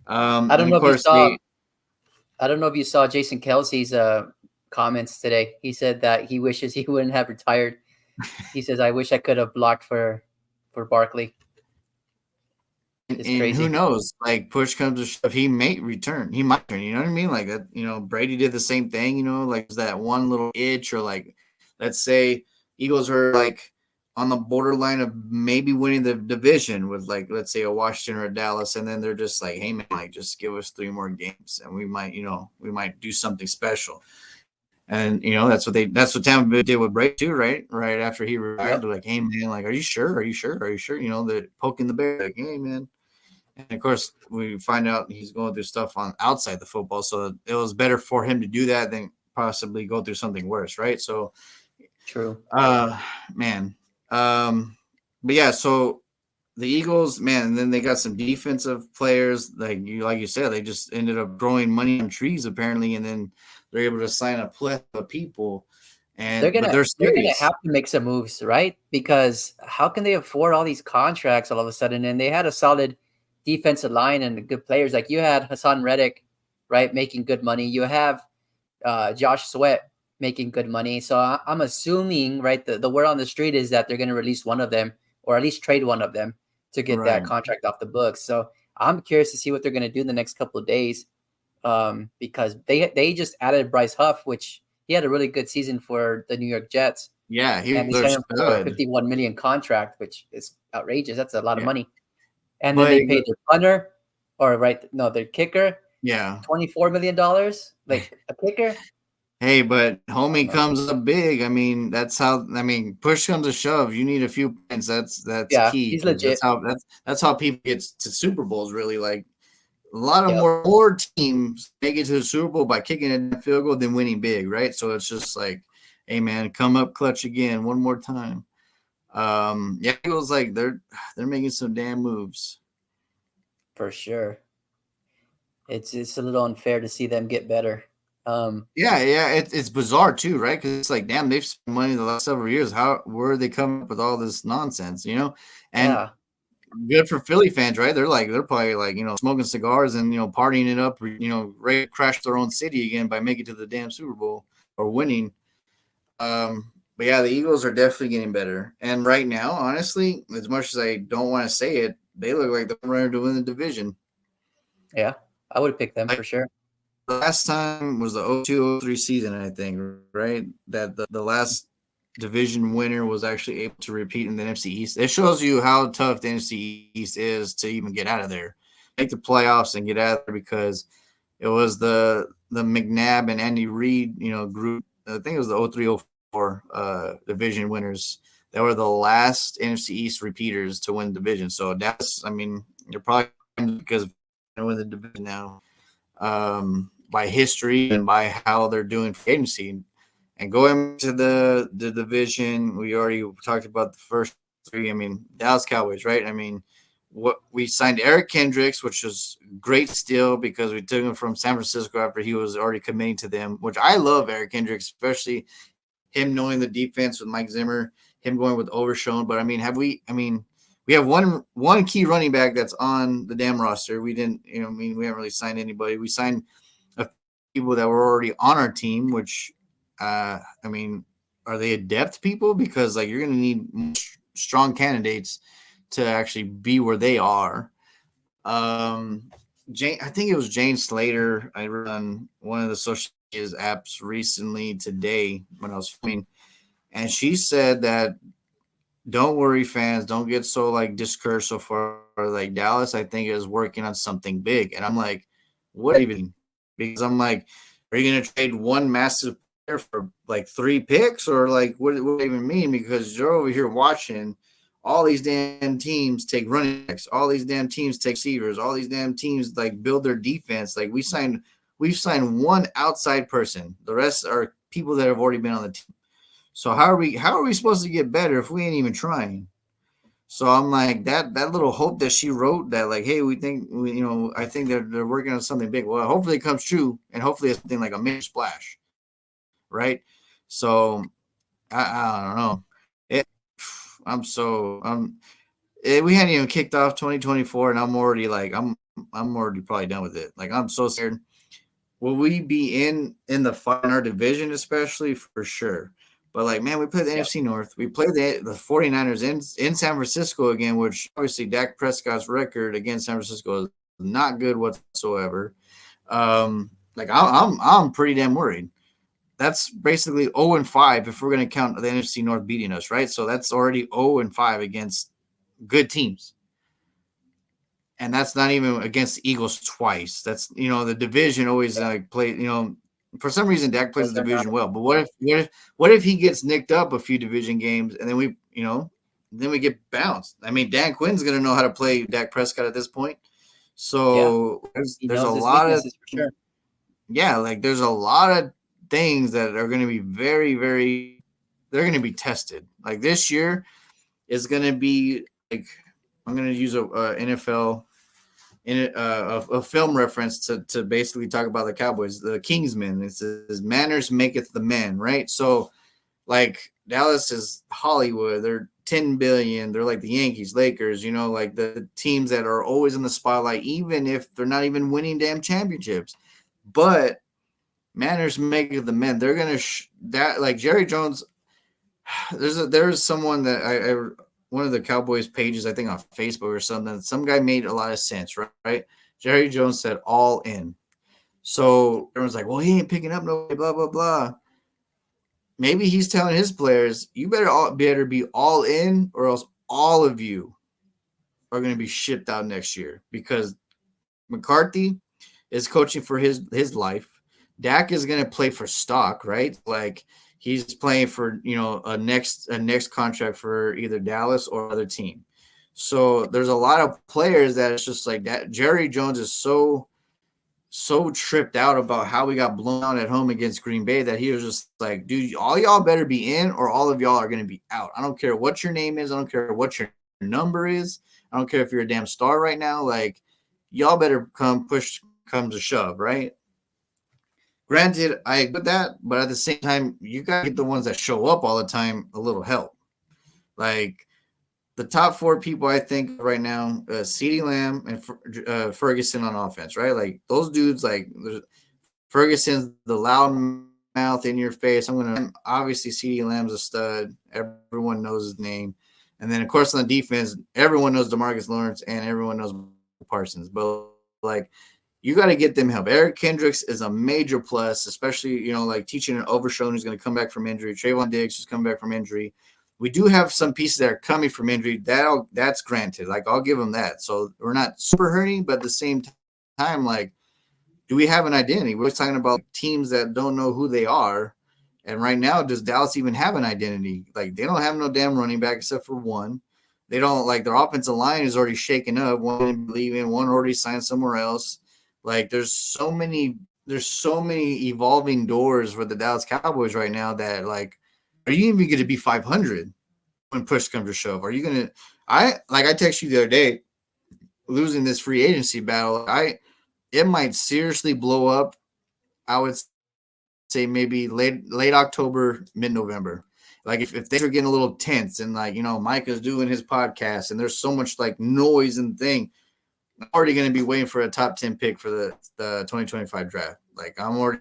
I And don't of know if you course saw. they I don't know if you saw Jason Kelsey's comments today. He said that he wishes he wouldn't have retired. He says, "I wish I could have blocked for Barkley." It's and who crazy. knows? Like push comes to shove, he may return. He might return. You know what I mean? Like that. Brady did the same thing. Like that one little itch, or like let's say Eagles are like on the borderline of maybe winning the division with like let's say a Washington or a Dallas, and then they're just like, hey man, like just give us 3 more games, and we might do something special. And that's what Tampa Bay did with Brady too, right? Right after he retired, Yep. they're like, hey man, like, are you sure? Are you sure? Are you sure? They're poking the bear, like, hey man. And of course, we find out he's going through stuff on outside the football, so it was better for him to do that than possibly go through something worse, right? So, True. uh, man, but yeah, so the Eagles, man, and then they got some defensive players, like you said, they just ended up growing money on trees apparently, and then they're able to sign a plethora of people, They're but gonna they're they're gonna serious. have to make some moves, right? Because how can they afford all these contracts all of a sudden? And they had a solid defensive line and good players. Like you had Hassan Reddick, right, making good money. You have Josh Sweat making good money. So I'm assuming, right, the word on the street is that they're going to release one of them or at least trade one of them to get that Right. contract off the books. So I'm curious to see what they're going to do in the next couple of days because they just added Bryce Huff, which he had a really good season for the New York Jets, Yeah, he and was they their signed him for a stud. 51 million contract, which is outrageous. That's a lot of Yeah, money. And then but they paid their punter, or right, no, their kicker, yeah. $24 million, like a kicker. Hey, but I don't homie know. comes up big. I mean, that's how. I mean, push comes to shove. You need a few points. That's Yeah, key. he's legit. That's how people get to Super Bowls. Really, like a lot of Yep, more teams make it to the Super Bowl by kicking a field goal than winning big, right? So it's just like, hey man, come up clutch again one more time. Yeah, it was like they're making some damn moves. for sure. It's a little unfair to see them get better. Yeah, it's bizarre too, right? Because it's like, damn, they've spent money the last several years. How where are they coming up with all this nonsense, you know? And Yeah, good for Philly fans, right? They're probably like, smoking cigars and partying it up, ready to crash their own city again by making it to the damn Super Bowl or winning. But yeah, the Eagles are definitely getting better. And right now, honestly, as much as I don't want to say it, they look like they're ready to win the division. yeah, I would pick them Like for sure. the last time was the 02-03 season, I think, right? That the last division winner was actually able to repeat in the NFC East. It shows you how tough the NFC East is to even get out of there, make the playoffs and get out of there because it was the McNabb and Andy Reid, group. I think it was the 03-04 division winners that were the last NFC East repeaters to win the division. So that's, I mean, you're probably because win the division now by history and by how they're doing free agency. And going to the division, we already talked about the first three. I mean, Dallas Cowboys, right? I mean, what we signed Eric Kendricks, which was great steal because we took him from San Francisco after he was already committing to them. Which I love Eric Kendricks, especially him knowing the defense with Mike Zimmer, him going with Overshown. But I mean, have we? I mean, we have one key running back that's on the damn roster. We didn't, I mean, we haven't really signed anybody. We signed a few people that were already on our team, which I mean, are they adept people? Because like you're going to need strong candidates to actually be where they are. I think it was Jane Slater. I read on one of the social apps recently today when I was filming, and she said that don't worry, fans, don't get so like discouraged so far. Like Dallas, I think is working on something big, and I'm like, what even? Because I'm like, are you going to trade one massive player for like 3 picks, or like what do it even mean? Because you're over here watching all these damn teams take running backs, all these damn teams take receivers, all these damn teams like build their defense. Like we've signed one outside person. The rest are people that have already been on the team. So how are we supposed to get better if we ain't even trying? So I'm like that little hope that she wrote that like, hey, we think I think they're working on something big. Well, hopefully it comes true, and hopefully it's something like a major splash, right? So I don't know. It, I'm so we hadn't even kicked off 2024, and I'm already like I'm already probably done with it. Like I'm so scared. Will we be in the fight in our division, especially for sure? But like, man, we played the Yep. NFC North. We played the 49ers in San Francisco again, which obviously Dak Prescott's record against San Francisco is not good whatsoever. Like I'm pretty damn worried. That's basically 0-5 if we're going to count the NFC North beating us, right? So that's already 0-5 against good teams. And that's not even against the Eagles twice. That's the division always Yeah. like play. For some reason Dak plays Those the are not. division well. But what if he gets nicked up a few division games and then we get bounced? I mean, Dan Quinn's gonna know how to play Dak Prescott at this point. Yeah, So he there's a knows his lot of weaknesses for sure. like there's a lot of things that are gonna be very, very they're gonna be tested. Like this year is gonna be like I'm gonna use a NFL in a film reference to basically talk about the Cowboys, the Kingsman. It says manners maketh the man, right? So like Dallas is Hollywood. They're 10 billion. They're like the Yankees, Lakers, like the teams that are always in the spotlight, even if they're not even winning damn championships. But manners make the men. They're gonna that like Jerry Jones. There's someone that I one of the Cowboys pages, I think on Facebook or something. Some guy made a lot of sense, right? Jerry Jones said all in. So everyone's like, well, he ain't picking up no blah blah blah. Maybe he's telling his players, you better be all in, or else all of you are going to be shipped out next year, because McCarthy is coaching for his life. Dak is going to play for stock, right? Like he's playing for a next contract for either Dallas or other team. So there's a lot of players that it's just like that. Jerry Jones is so tripped out about how we got blown out at home against Green Bay that he was just like, dude, all y'all better be in or all of y'all are going to be out. I don't care what your name is. I don't care what your number is. I don't care if you're a damn star right now. Like, y'all better push comes to shove, right? Granted, I agree with that, but at the same time, you got to get the ones that show up all the time a little help. Like, the top four people I think right now, CeeDee Lamb and Ferguson on offense, right? Like those dudes, like Ferguson's the loud mouth in your face. Obviously CeeDee Lamb's a stud. Everyone knows his name. And then of course on the defense, everyone knows DeMarcus Lawrence and everyone knows Parsons. But like you got to get them help. Eric Kendricks is a major plus, especially, like teaching an Overshown who's going to come back from injury. Trayvon Diggs is coming back from injury. We do have some pieces that are coming from injury. That's granted. Like, I'll give them that. So we're not super hurting, but at the same time, like, do we have an identity? We're always talking about teams that don't know who they are. And right now, does Dallas even have an identity? Like, they don't have no damn running back except for one. They don't, like, their offensive line is already shaken up. One leaving, one already signed somewhere else. Like, there's so many evolving doors for the Dallas Cowboys right now that, like, are you even going to be 500 when push comes to shove? Are you going to – I text you the other day, losing this free agency battle, it might seriously blow up, I would say maybe late October, mid-November. Like if things are getting a little tense and like, Micah's doing his podcast and there's so much like noise and thing, I'm already going to be waiting for a top 10 pick for the 2025 draft. Like I'm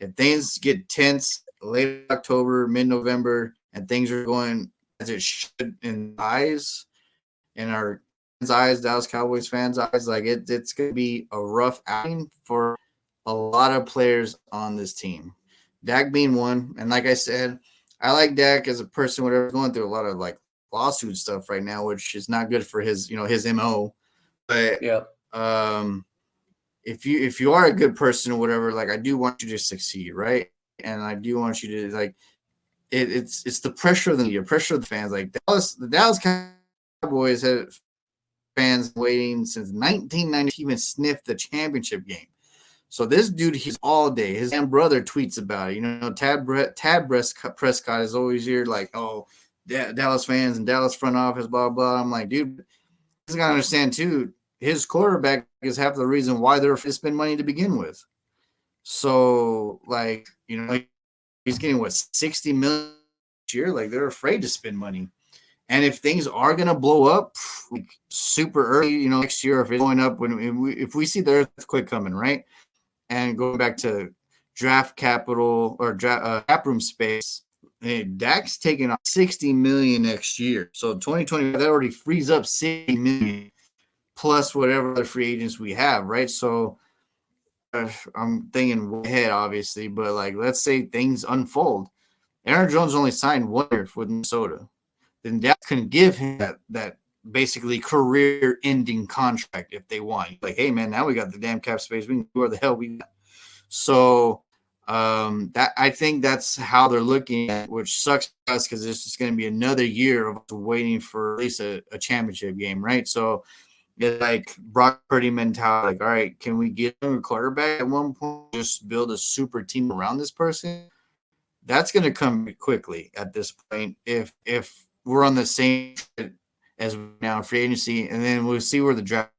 if things get tense late October, mid-November, and things are going as it should in our eyes, Dallas Cowboys fans' eyes, like it's going to be a rough outing for a lot of players on this team. Dak being one, and like I said, I like Dak as a person, whatever, going through a lot of like lawsuit stuff right now, which is not good for his MO. But yeah. If you are a good person or whatever, like I do want you to succeed, right? And I do want you to like it's the pressure of the media, pressure of the fans. Like the Dallas Cowboys had fans waiting since 1990 to even sniff the championship game. So this dude, he's all day. His brother tweets about it. Tad Prescott is always here like, oh, Dallas fans and Dallas front office, blah, blah. I'm like, dude, he's got to understand too, his quarterback is half the reason why they're to spend money to begin with. So, like, he's getting, what, $60 million a year? Like, they're afraid to spend money. And if things are going to blow up like, super early, next year, if it's going up, if we see the earthquake coming, right? And going back to draft capital or cap room space, Dak's taking off $60 million next year. So 2020, that already frees up $60 million plus whatever other free agents we have, right? So I'm thinking way ahead, obviously, but like let's say things unfold. Aaron Jones only signed 1 year with Minnesota. Then Dak can give him that basically career-ending contract if they want. Like, hey man, now we got the damn cap space. We can do where the hell we got. So that I think that's how they're looking at it, which sucks us because it's just going to be another year of waiting for at least a championship game, right? So it's like Brock Purdy mentality. Like, all right, can we get a quarterback at one point? Just build a super team around this person. That's going to come quickly at this point. If we're on the same as now free agency, and then we'll see where the draft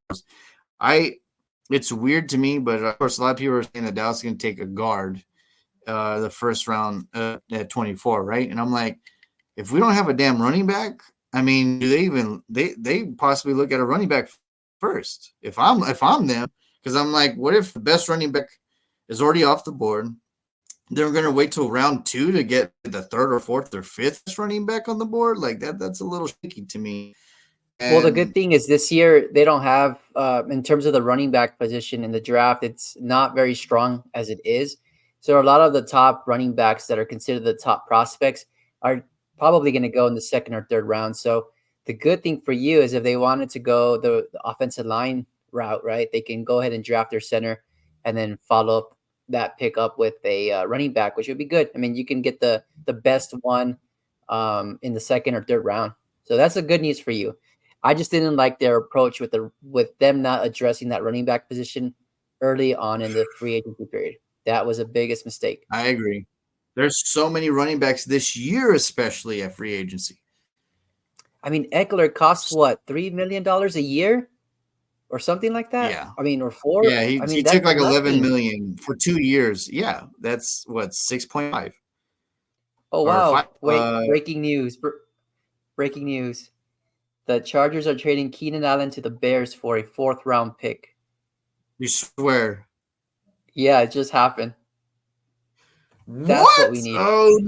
It's weird to me, but of course, a lot of people are saying that Dallas is going to take a guard the first round at 24, right? And I'm like, if we don't have a damn running back, I mean, do they even they possibly look at a running back first? If I'm them, because I'm like, what if the best running back is already off the board? They're going to wait till round 2 to get the third or fourth or fifth running back on the board. Like that's a little shaky to me. Well, the good And thing is this year they don't have, in terms of the running back position in the draft, it's not very strong as it is. So a lot of the top running backs that are considered the top prospects are probably going to go in the second or third round. So the good thing for you is if they wanted to go the offensive line route, right, they can go ahead and draft their center and then follow up that pick up with a running back, which would be good. I mean, you can get the best one in the second or third round. So that's the good news for you. I just didn't like their approach with them not addressing that running back position early on in the free agency period. That was the biggest mistake. I agree. There's so many running backs this year, especially at free agency. I mean, Eckler costs what, $3 million a year or something like that? Yeah. I mean, or four? Yeah, I he mean, took that's like 11 nothing. million for 2 years. Yeah, that's what 6.5 Oh or 5. wow! Wait, breaking news! Breaking news! The Chargers are trading Keenan Allen to the Bears for a fourth round pick. You swear? Yeah, it just happened. That's what What? we need. Oh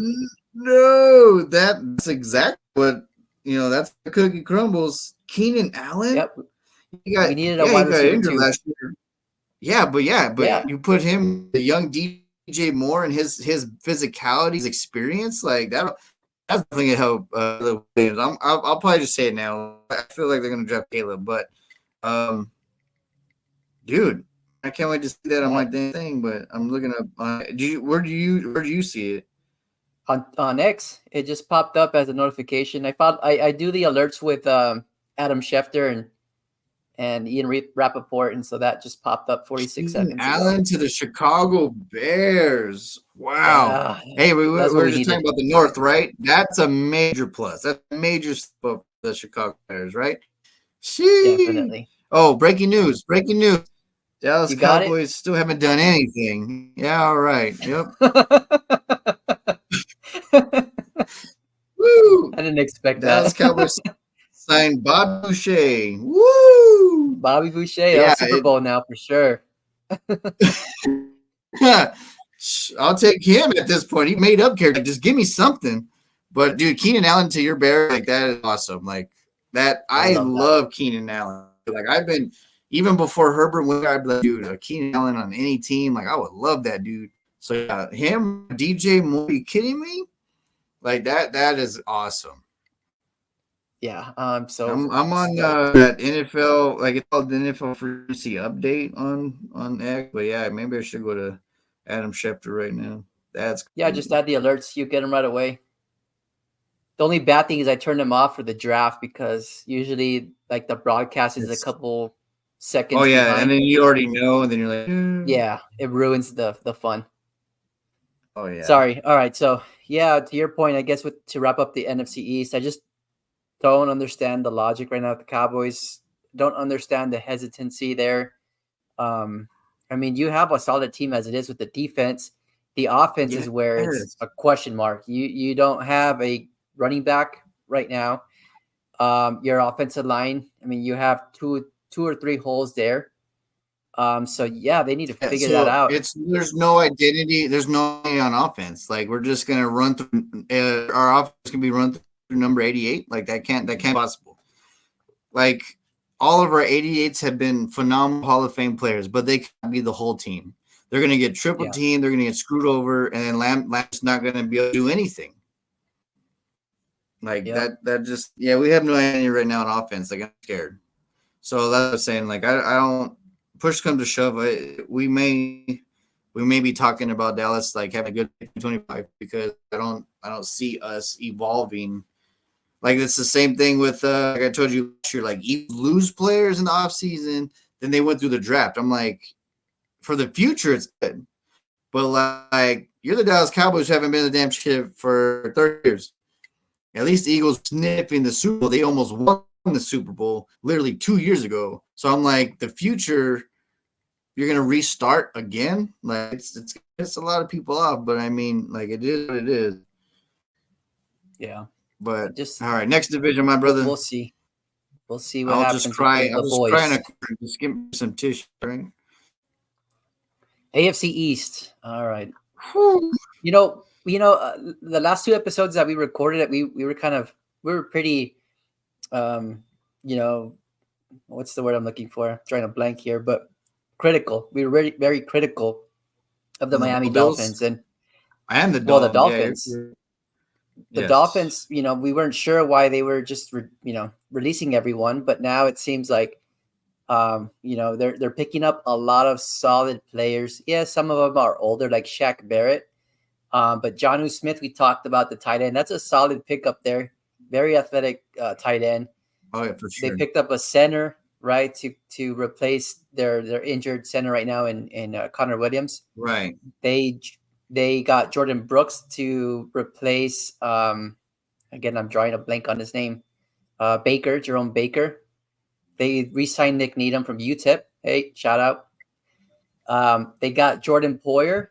no! That's exactly what That's the cookie crumbles. Keenan Allen. Yep, we needed a He wide got receiver injured too. last year. Yeah, but Yeah, you put him, the young DJ Moore, and his physicality, his experience, like that. That's definitely gonna help the Williams. I'll probably just say it now. I feel like they're gonna draft Caleb, but dude, I can't wait to see that on my yeah. damn thing. But I'm looking up. Where do you see it? On X, it just popped up as a notification. I do the alerts with Adam Schefter and Ian Rappaport, and so that just popped up 46 Keenan seconds ago. Allen to the Chicago Bears. Wow. Yeah, Hey, we that's what were we just talking needed. about the North, right? That's a major plus. That's a major step up for the Chicago Bears, right? She. Definitely. Oh, breaking news! Breaking news! Dallas You got it? Cowboys still haven't done anything. Yeah, all right. Yep. Woo! I didn't expect Dallas that. Cowboys signed Bob Boucher. Woo! Bobby Boucher, Yeah, Super Bowl now for sure. I'll take him at this point. He made up character. Just give me something. But dude, Keenan Allen to your Bear, like that is awesome. Like that, I I love that. love Keenan Allen. Like I've been even before Herbert went, I'd be like, dude, Keenan Allen on any team, like I would love that dude. So yeah, him, DJ Moore, are you kidding me? Like that is awesome. Yeah. So I'm on stoked. that NFL, like it's called the NFL Free Agency update on X. But yeah, maybe I should go to Adam Schefter right now. That's Yeah, just crazy. add the alerts. You get them right away. The only bad thing is I turned them off for the draft because usually like the broadcast is a It's couple oh seconds yeah, and behind. then you already know, and then you're like, Yeah, it ruins the fun. oh yeah, Sorry. All right. So yeah, to your point, I guess to wrap up the NFC East, I just don't understand the logic right now. The Cowboys don't understand the hesitancy there. Um, I mean, you have a solid team as it is with the defense. The offense is where it's yes, a question mark. You don't have a running back right now. Your offensive line. I mean, you have two or three holes there. So yeah, they need to yeah. figure that So out. there's no identity. There's no identity on offense. Like we're just gonna run through. Our offense can be run through number 88. Like that can't possible. Like all of our 88s have been phenomenal Hall of Fame players, but they can't be the whole team. They're going to get triple Yeah. team. They're going to get screwed over, and then Lamb's not going to be able to do anything. Like Yep. that just we have no idea right now on offense. Like I'm scared. So that's what I'm saying. Like I don't push comes to shove. We may be talking about Dallas like having a good 25 because I don't see us evolving. Like it's the same thing with like I told you last year, like you lose players in the offseason, then they went through the draft. I'm like, for the future, it's good. But like you're the Dallas Cowboys who haven't been in the damn shit for 30 years. At least the Eagles sniffing the Super Bowl. They almost won the Super Bowl literally 2 years ago. So I'm like, the future, you're gonna restart again. Like it's a lot of people off, but I mean, like it is what it is. Yeah. But Just all right, next division, my we'll, brother. we'll see. We'll see what happens with I'll the just cry in boys. a corner. Just give me some tissue, right? AFC East. All right. Whew. The last 2 episodes that we recorded, we were pretty, um, you know, what's the word I'm looking for? I'm trying to blank here, but critical. We were very, very critical of the On the Miami Bills Dolphins, and and the well, the Dogs. Yeah, Dolphins. The yes. Dolphins, we weren't sure why they were just, releasing everyone, but now it seems like, they're picking up a lot of solid players. Yeah, some of them are older, like Shaq Barrett. But Jonnu Smith, we talked about the tight end. That's a solid pickup there. Very athletic tight end. Oh yeah, for They sure. picked up a center, right, to replace their injured center right now in Connor Williams. Right. They got Jordan Brooks to replace. Again, I'm drawing a blank on his name. Jerome Baker. They re-signed Nick Needham from UTEP. Hey, shout out. They got Jordan Poyer.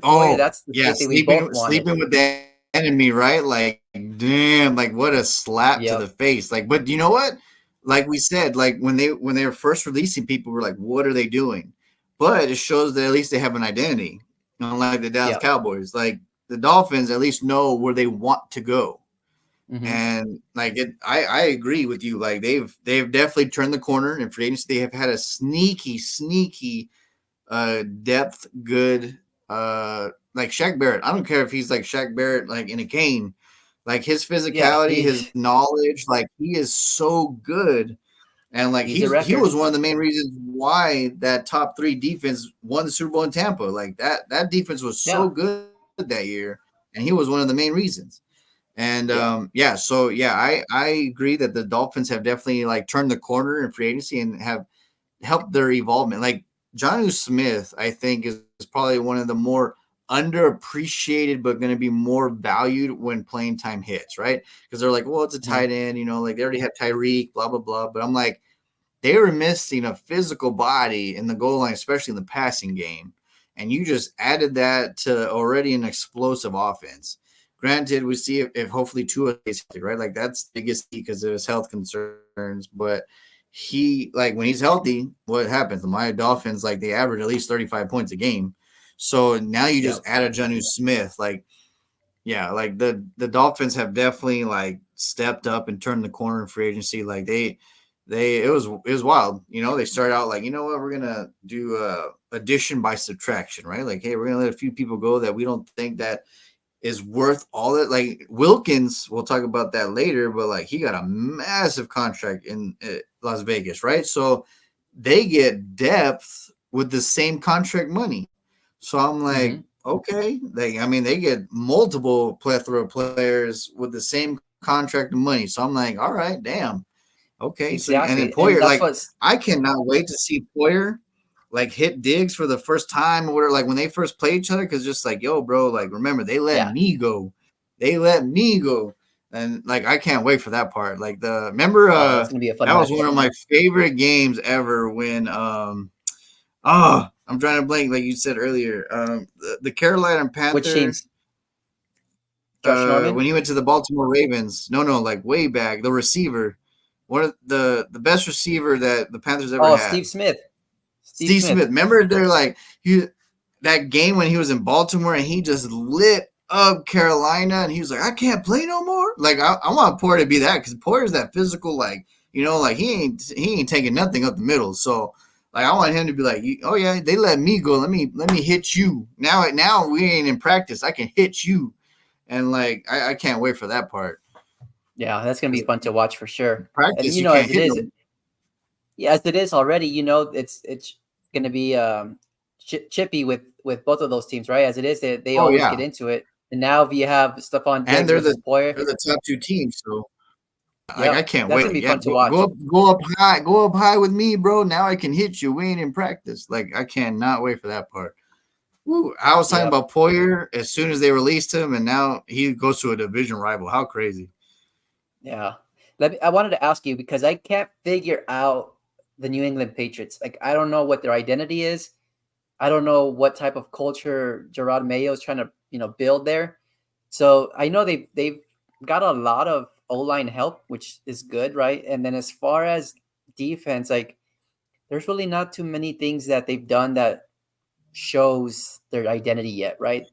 Oh That's the yeah, safety we both wanted. sleeping with the enemy, right? Like damn, like what a slap to the Yep. face. Like, but you know what? Like we said, like when they were first releasing people, were like, what are they doing? But it shows that at least they have an identity, unlike the Dallas Yep. Cowboys. Like the Dolphins at least know where they want to go. Mm-hmm. And like I agree with you. Like they've definitely turned the corner in free agency. They have had a sneaky depth good like Shaq Barrett. I don't care if he's like Shaq Barrett like in a cane. Like his Yeah, physicality, his knowledge, like he is so good. And like he's a he wrecker. was one of the main reasons why that top 3 defense won the Super Bowl in Tampa. Like that defense was so Yeah. good that year, and he was one of the main reasons. And Yeah. I agree that the Dolphins have definitely like turned the corner in free agency and have helped their evolvement. Like Jonnu Smith, I think is probably one of the more underappreciated, but going to be more valued when playing time hits, right? Because they're like, well, it's a Mm-hmm. tight end, like they already have Tyreek, blah blah blah. But I'm like, they were missing a physical body in the goal line, especially in the passing game, and you just added that to already an explosive offense. Granted, we see if hopefully Tua is healthy, right? Like that's the biggest key because of his health concerns. But he, like when he's healthy, what happens? The Miami Dolphins, like they average at least 35 points a game. So now you just Yep. add a Jonnu Smith, like yeah, like the Dolphins have definitely like stepped up and turned the corner in free agency. Like it was wild. They started out like, what, we're gonna do addition by subtraction, right? Like, hey, we're gonna let a few people go that we don't think that is worth all that. Like Wilkins, we'll talk about that later, but like he got a massive contract in Las Vegas, right? So they get depth with the same contract money. So I'm like, Mm-hmm. okay, they get multiple plethora of players with the same contract and money. So I'm like, all right, damn. Okay, so and then Exactly. And Poyer, that's like what's I cannot wait to see Poyer like hit Diggs for the first time or whatever, like when they first played each other, because just like, yo, bro, like remember they let yeah. me go. They let me go. And like I can't wait for that part. Like remember Oh, that's gonna be a fun that was one matchup. of my favorite games ever when I'm trying to blank, like you said earlier. The Carolina Which Panther, teams? Josh Norman? when he went to the Baltimore Ravens. No, like way back, the receiver, one of the best receiver that the Panthers ever Oh, had. Steve Smith. Steve Steve Smith. Smith. Remember they're like that game when he was in Baltimore and he just lit up Carolina and he was like, I can't play no more. Like I want Poyer to be that because Poyer's that physical, like like he ain't taking nothing up the middle. So like I want him to be like, oh yeah, they let me go. Let me hit you. Now we ain't in practice. I can hit you, and like I can't wait for that part. Yeah, that's gonna be fun to watch for sure. And Practice you as can't it hit is, them. yeah, as it is already, it's gonna be chippy with both of those teams, right? As it is, they Oh always get yeah, into it. And now if you have Stephon and Diggs versus Poyer, they're the top 2 teams. So like I yep, can't that's wait. gonna be Yeah, fun to watch. go up high with me, bro. Now I can hit you. We ain't in practice. Like I cannot wait for that part. Woo. I was talking Yep. about Poyer as soon as they released him, and now he goes to a division rival. How crazy! Yeah. I wanted to ask you because I can't figure out the New England Patriots. Like, I don't know what their identity is. I don't know what type of culture Gerard Mayo is trying to, build there. So I know they've got a lot of O-line help, which is good, right? And then as far as defense, like there's really not too many things that they've done that shows their identity yet, right?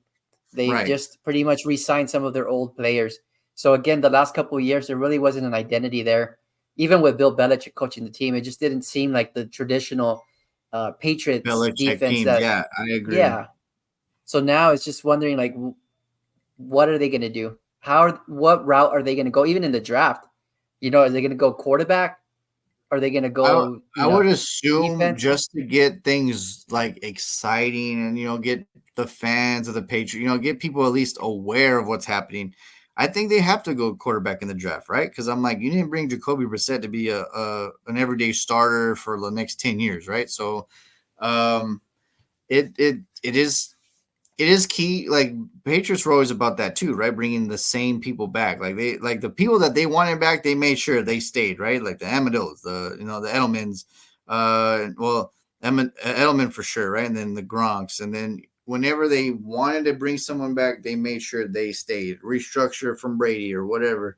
They've Right. just pretty much re-signed some of their old players. So again, the last couple of years, there really wasn't an identity there. Even with Bill Belichick coaching the team, it just didn't seem like the traditional Patriots Belichick defense. team. That Yeah, I agree. yeah. So now it's just wondering like, what are they going to do? What route are they going to go? Even in the draft, are they going to go quarterback? Are they going to I go, I would assume defense? just to get things like exciting and get the fans of the Patriots, get people at least aware of what's happening. I think they have to go quarterback in the draft, right? Because I'm like, you didn't bring Jacoby Brissett to be a an everyday starter for the next 10 years, right? So, um, it is key. Like Patriots were always about that too, right? Bringing the same people back. Like the people that they wanted back, they made sure they stayed, right? Like the Amendolas, the Edelmans, Edelman for sure, right? And then the Gronks, and then whenever they wanted to bring someone back, they made sure they stayed. Restructure from Brady or whatever.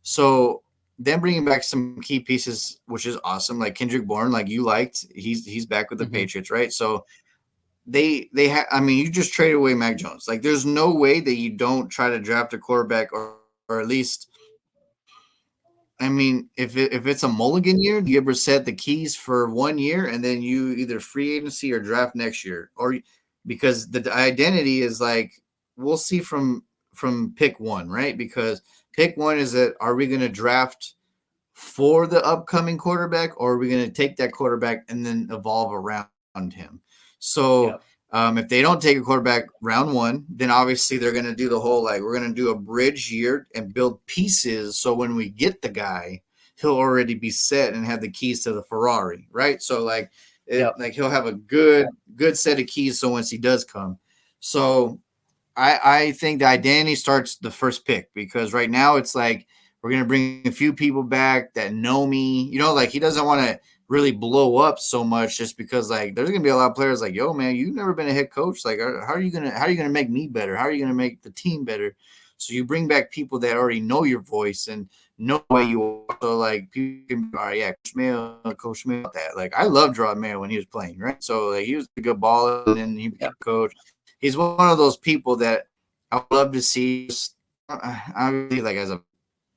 So then bringing back some key pieces, which is awesome, like Kendrick Bourne, like you liked, he's back with the Hmm. Patriots, right? So I mean, you just traded away Mac Jones. Like there's no way that you don't try to draft a quarterback, or at least, I mean, if it's a mulligan year, do you ever set the keys for 1 year and then you either free agency or draft next year? Or because the identity is like, we'll see from pick one, right? Because pick one is that, are we going to draft for the upcoming quarterback, or are we going to take that quarterback and then evolve around him? So Yep. if they don't take a quarterback round one, then obviously they're going to do the whole, like, we're going to do a bridge year and build pieces. So when we get the guy, he'll already be set and have the keys to the Ferrari, right? So Yep. like he'll have a good set of keys. So once he does come, so I think the identity starts the first pick, because right now it's like, we're gonna bring a few people back that know me. Like he doesn't want to really blow up so much, just because like there's gonna be a lot of players like, yo man, you've never been a head coach. Like how are you gonna make me better? How are you gonna make the team better? So you bring back people that already know your voice and know what you are. So like people can be, all right, yeah, Coach Mayo, that. Like I loved Rod Mayo when he was playing, right? So like he was a good baller, and then he became Yep. coach. He's one of those people that I would love to see. Obviously, like as a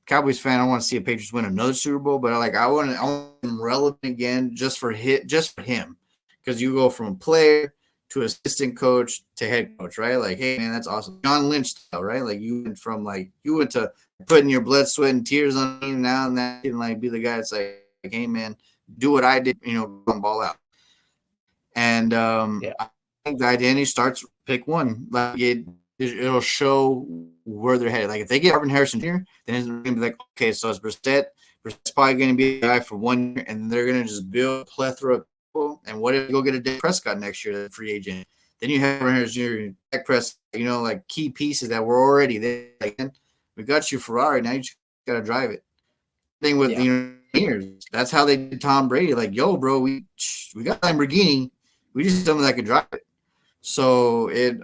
Cowboys fan, I want to see a Patriots win another Super Bowl, but I want him relevant again, just for him, because you go from player to assistant coach to head coach, right? Like, hey man, that's awesome. John Lynch style, right? Like you went to putting your blood, sweat, and tears on him now, and that can like be the guy that's like, hey man, do what I did, ball out. And Yeah. I think the identity starts pick one. Like it'll show where they're headed. Like if they get Marvin Harrison Jr., then it's gonna be like, okay, so it's Brissett. Brissett's probably gonna be a guy for 1 year, and they're gonna just build a plethora of people. And what if you go get a Dak Prescott next year, the free agent? Then you have Marvin Harrison Jr., Dak Prescott, like key pieces that were already there. Like, we got you Ferrari, now you just gotta drive it. Thing with Yeah. years. That's how they did Tom Brady. Like, yo, bro, we got Lamborghini. We just need someone that could drive it. So it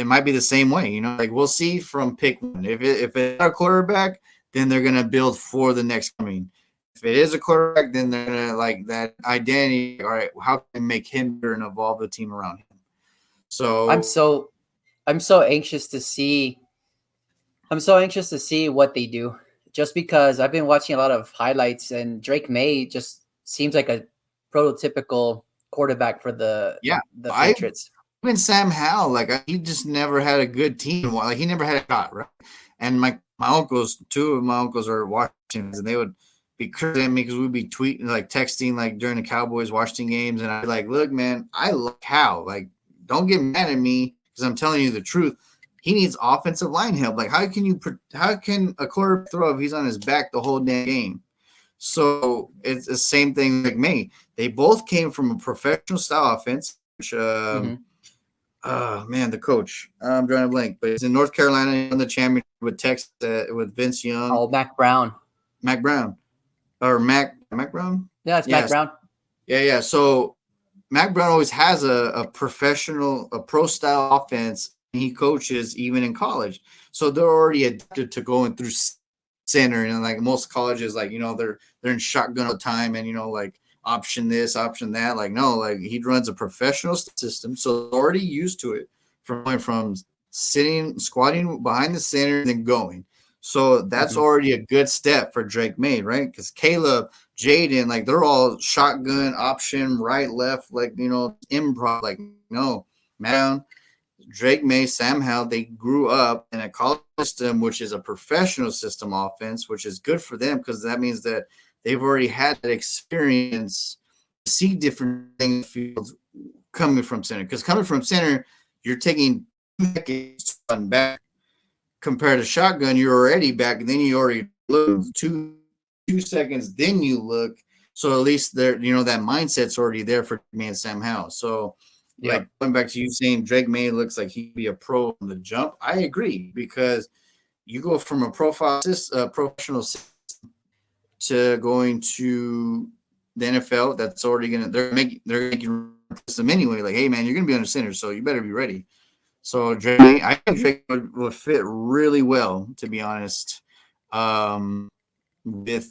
might be the same way. Like we'll see from pick one. If it's a quarterback, then they're gonna build for the next coming. If it is a quarterback, then they're gonna like that identity. All right, how can I make him better and evolve the team around him? I'm So so I'm so anxious to see I'm so anxious to see what they do, just because I've been watching a lot of highlights and Drake May just seems like a prototypical quarterback for the yeah, the I Patriots. even Sam Howell, like he just never had a good team. Like he never had a shot, right? And my uncles, two of my uncles are Washingtons, and they would be cursing at me because we'd be tweeting, like texting, like during the Cowboys Washington games, and I'd be like, "Look, man, I like Howell. Like, don't get mad at me because I'm telling you the truth. He needs offensive line help. Like, how can a quarterback throw if he's on his back the whole damn game?" So it's the same thing like me. They both came from a professional style offense, which Hmm. oh man, the coach. I'm drawing a blank, but he's in North Carolina. He won the championship with Texas with Vince Young. Oh, Mac Brown. Mac Brown Mac Brown. Yeah, it's Mac Yes, Brown. yeah. So Mac Brown always has a professional, a pro style offense. He coaches even in college, so they're already adapted to going through center. And like most colleges, like they're in shotgun all the time, and like option this, option that. Like no, like he runs a professional system, so they're already used to it from going from sitting, squatting behind the center, and then going. So that's Mhm. already a good step for Drake May, right? Because Caleb, Jaden, like they're all shotgun option, right, left, like improv. Like no, man, Drake May, Sam Howell, they grew up in a college system, which is a professional system offense, which is good for them because that means that they've already had that experience, see different things fields coming from center. Because coming from center, you're taking 2 decades to run back. Compared to shotgun, you're already back, and then you already look 2 seconds, then you look. So at least there, that mindset's already there for me and Sam Howell. So Yep. like going back to you saying Drake May looks like he'd be a pro on the jump, I agree because you go from a professional to going to the NFL. That's already gonna they're making them anyway. Like, hey man, you're gonna be under center, so you better be ready. So Drake, I think Drake would fit really well, to be honest, um, with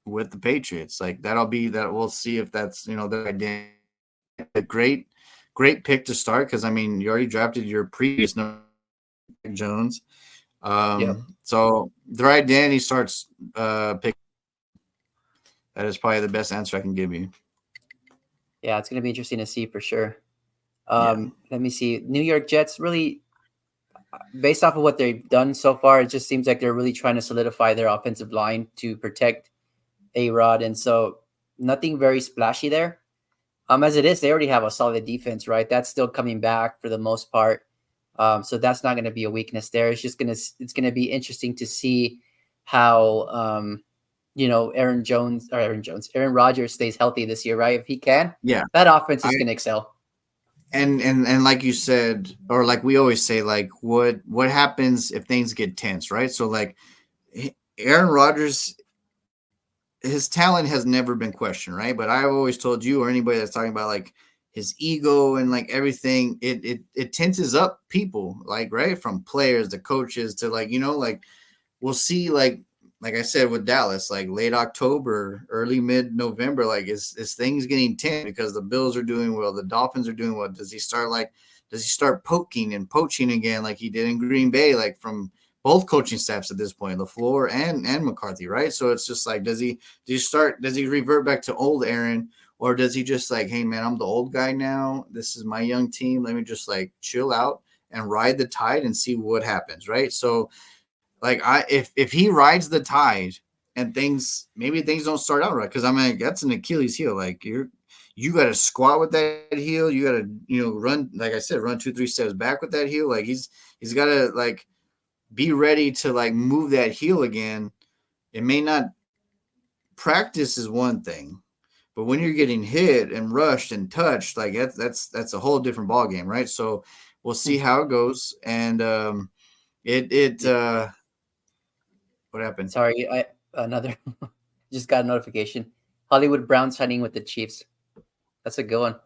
with the Patriots. Like that'll be that. We'll see if that's the idea. A great pick to start because I mean you already drafted your previous number Jones. Yep. So their identity starts pick. That is probably the best answer I can give you. Yeah, it's gonna be interesting to see for sure. Yeah. Let me see. New York Jets really, based off of what they've done so far, it just seems like they're really trying to solidify their offensive line to protect A Rod, and so nothing very splashy there. As it is, they already have a solid defense, right? That's still coming back for the most part. So that's not going to be a weakness there. It's gonna be interesting to see how Aaron Rodgers stays healthy this year, right? If he can, Yeah. that offense I is going to excel. and like you said, or like we always say, like what happens if things get tense, right? So like Aaron Rodgers, his talent has never been questioned, right? But I've always told you or anybody that's talking about like his ego and like everything, it tenses up people, like right from players to coaches to like like we'll see like I said with Dallas, like late October, early mid November, like is things getting tense because the Bills are doing well, the Dolphins are doing well. Does he start poking and poaching again like he did in Green Bay, like from both coaching staffs at this point, LaFleur and McCarthy, right? So it's just like does he revert back to old Aaron, or does he just like, hey man, I'm the old guy now. This is my young team. Let me just like chill out and ride the tide and see what happens, right? So like if he rides the tide and maybe things don't start out right because I mean that's an Achilles heel. Like you got to squat with that heel. You got to run like I said, run 2-3 steps back with that heel. Like he's got to like be ready to like move that heel again. It may not practice is one thing, but when you're getting hit and rushed and touched, like that's a whole different ball game, right? So we'll see Hmm. how it goes and it Yeah. what happened. Sorry, I another just got a notification. Hollywood Brown signing with the Chiefs. That's a good one.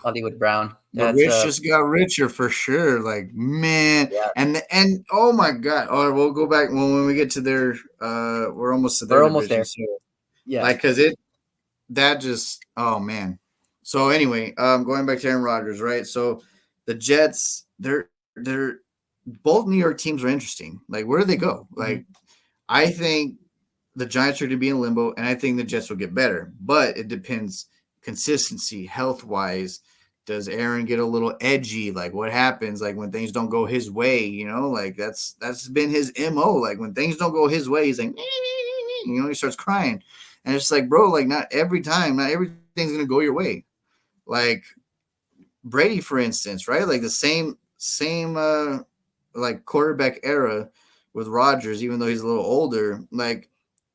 Hollywood Brown. The That's rich just got richer for sure. Like man, yeah. and oh my god! All right, we'll go back when we get to their. We're almost to their We're almost division. there. So Yeah. like, that just oh man. So anyway, going back to Aaron Rodgers, right? So the Jets, they're both New York teams are interesting. Like, where do they go? Hmm. Like, I think the Giants are going to be in limbo, and I think the Jets will get better. But it depends consistency, health wise. Does Aaron get a little edgy? Like what happens? Like when things don't go his way, like that's been his mo. Like when things don't go his way, he's like, he starts crying, and it's like, bro, like not every time, not everything's gonna go your way. Like Brady, for instance, right? Like the same like quarterback era with Rodgers, even though he's a little older, like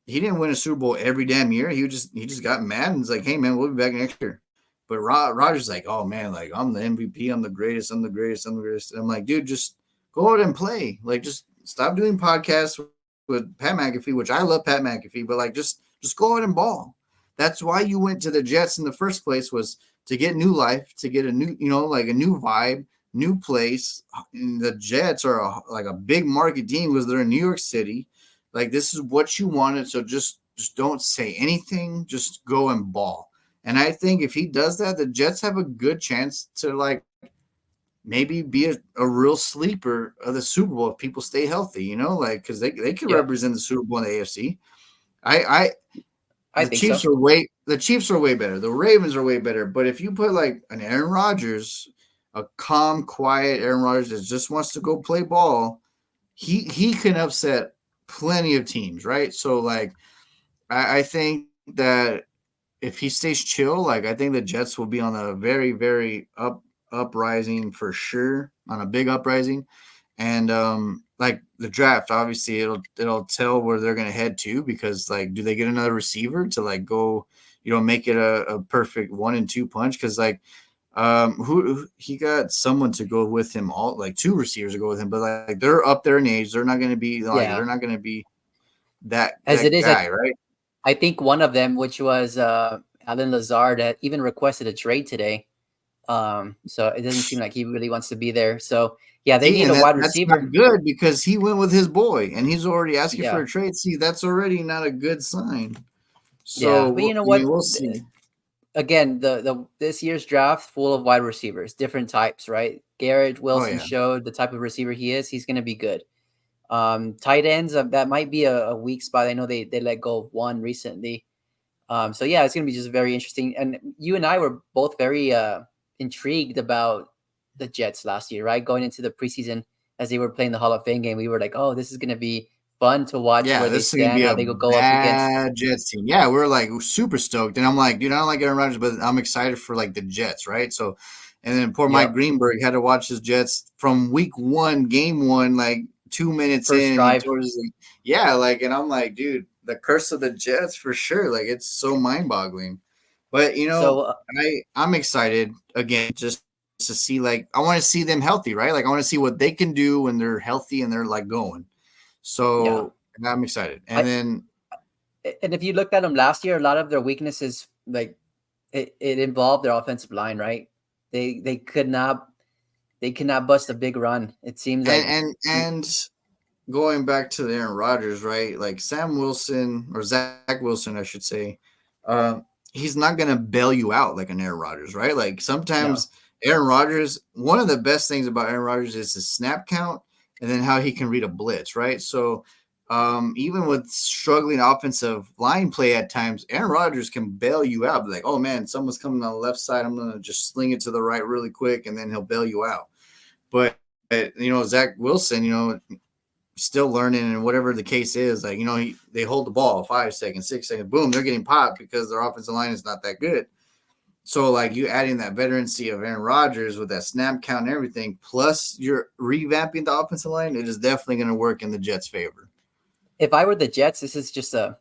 he didn't win a Super Bowl every damn year. He just got mad and was like, "Hey man, we'll be back next year." But Rodgers like, "Oh man, like I'm the MVP. I'm the greatest. I'm the greatest. I'm the greatest." And I'm like, dude, just go out and play. Like, just stop doing podcasts with Pat McAfee, which I love Pat McAfee, but like just go out and ball. That's why you went to the Jets in the first place, was to get new life, to get a new, like a new vibe, new place. And the Jets are like a big market team because they're in New York City. Like this is what you wanted, so just don't say anything. Just go and ball. And I think if he does that, the Jets have a good chance to like maybe be a real sleeper of the Super Bowl if people stay healthy, like because they could Yeah, represent the Super Bowl in the AFC. I I think so. the Chiefs are way better. The Ravens are way better. But if you put like an Aaron Rodgers, a calm, quiet Aaron Rodgers that just wants to go play ball, he can upset plenty of teams, right? So like I think that if he stays chill, like I think the Jets will be on a very, very uprising for sure, on a big uprising. And like the draft, obviously it'll tell where they're gonna head to, because like do they get another receiver to like go, make it a perfect 1-2 punch? Because like who he got someone to go with him, all like two receivers to go with him, but like they're up there in age. They're not gonna be like Yeah, they're not gonna be that as it that is, guy, right? I think one of them, which was Alan Lazard, had even requested a trade today. So it doesn't seem like he really wants to be there. So yeah, they See, need and a wide that's not receiver. good because he went with his boy and he's already asking for Yeah, a trade. See, that's already not a good sign. yeah, So, but you know I mean, what? we'll see. Again, the this year's draft full of wide receivers, different types, right? Garrett Oh, Wilson yeah. showed the type of receiver he is. He's going to be good. Tight ends, that might be a weak spot. I know they let go of one recently. So yeah, it's gonna be just very interesting. And you and I were both very intrigued about the Jets last year, right? Going into the preseason as they were playing the Hall of Fame game, we were like, "Oh, this is gonna be fun to watch Yeah, where they this is going to stand, be how a they go up against." bad Jets team. Yeah, we're like super stoked. And I'm like, dude, I don't like Aaron Rodgers, but I'm excited for like the Jets, right? So, and then poor Mike Yep, Greenberg had to watch his Jets from week one, game one, like 2 minutes first in. He drive. tore his, yeah, like, and I'm like, dude, the curse of the Jets for sure. Like, it's so mind boggling. But, So I'm excited again just to see, like, I want to see them healthy, right? Like, I want to see what they can do when they're healthy and they're like going. yeah, So, I'm excited. And I then, and if you looked at them last year, a lot of their weaknesses, like it involved their offensive line, right? They could not bust a big run. It seems and like and and going back to the Aaron Rodgers, right? Like Sam Wilson, or Zach Wilson, I should say, uh, he's not gonna bail you out like an Aaron Rodgers, right? Like no, sometimes Aaron Rodgers, one of the best things about Aaron Rodgers is his snap count and then how he can read a blitz, right? So even with struggling offensive line play at times, Aaron Rodgers can bail you out. Be like, oh man, someone's coming on the left side. I'm gonna just sling it to the right really quick, and then he'll bail you out. But Zach Wilson, still learning, and whatever the case is, like they hold the ball 5 seconds, 6 seconds, boom, they're getting popped because their offensive line is not that good. So like you adding that veterancy of Aaron Rodgers with that snap count and everything, plus you're revamping the offensive line, it is definitely going to work in the Jets' favor. if I were the Jets, this is just a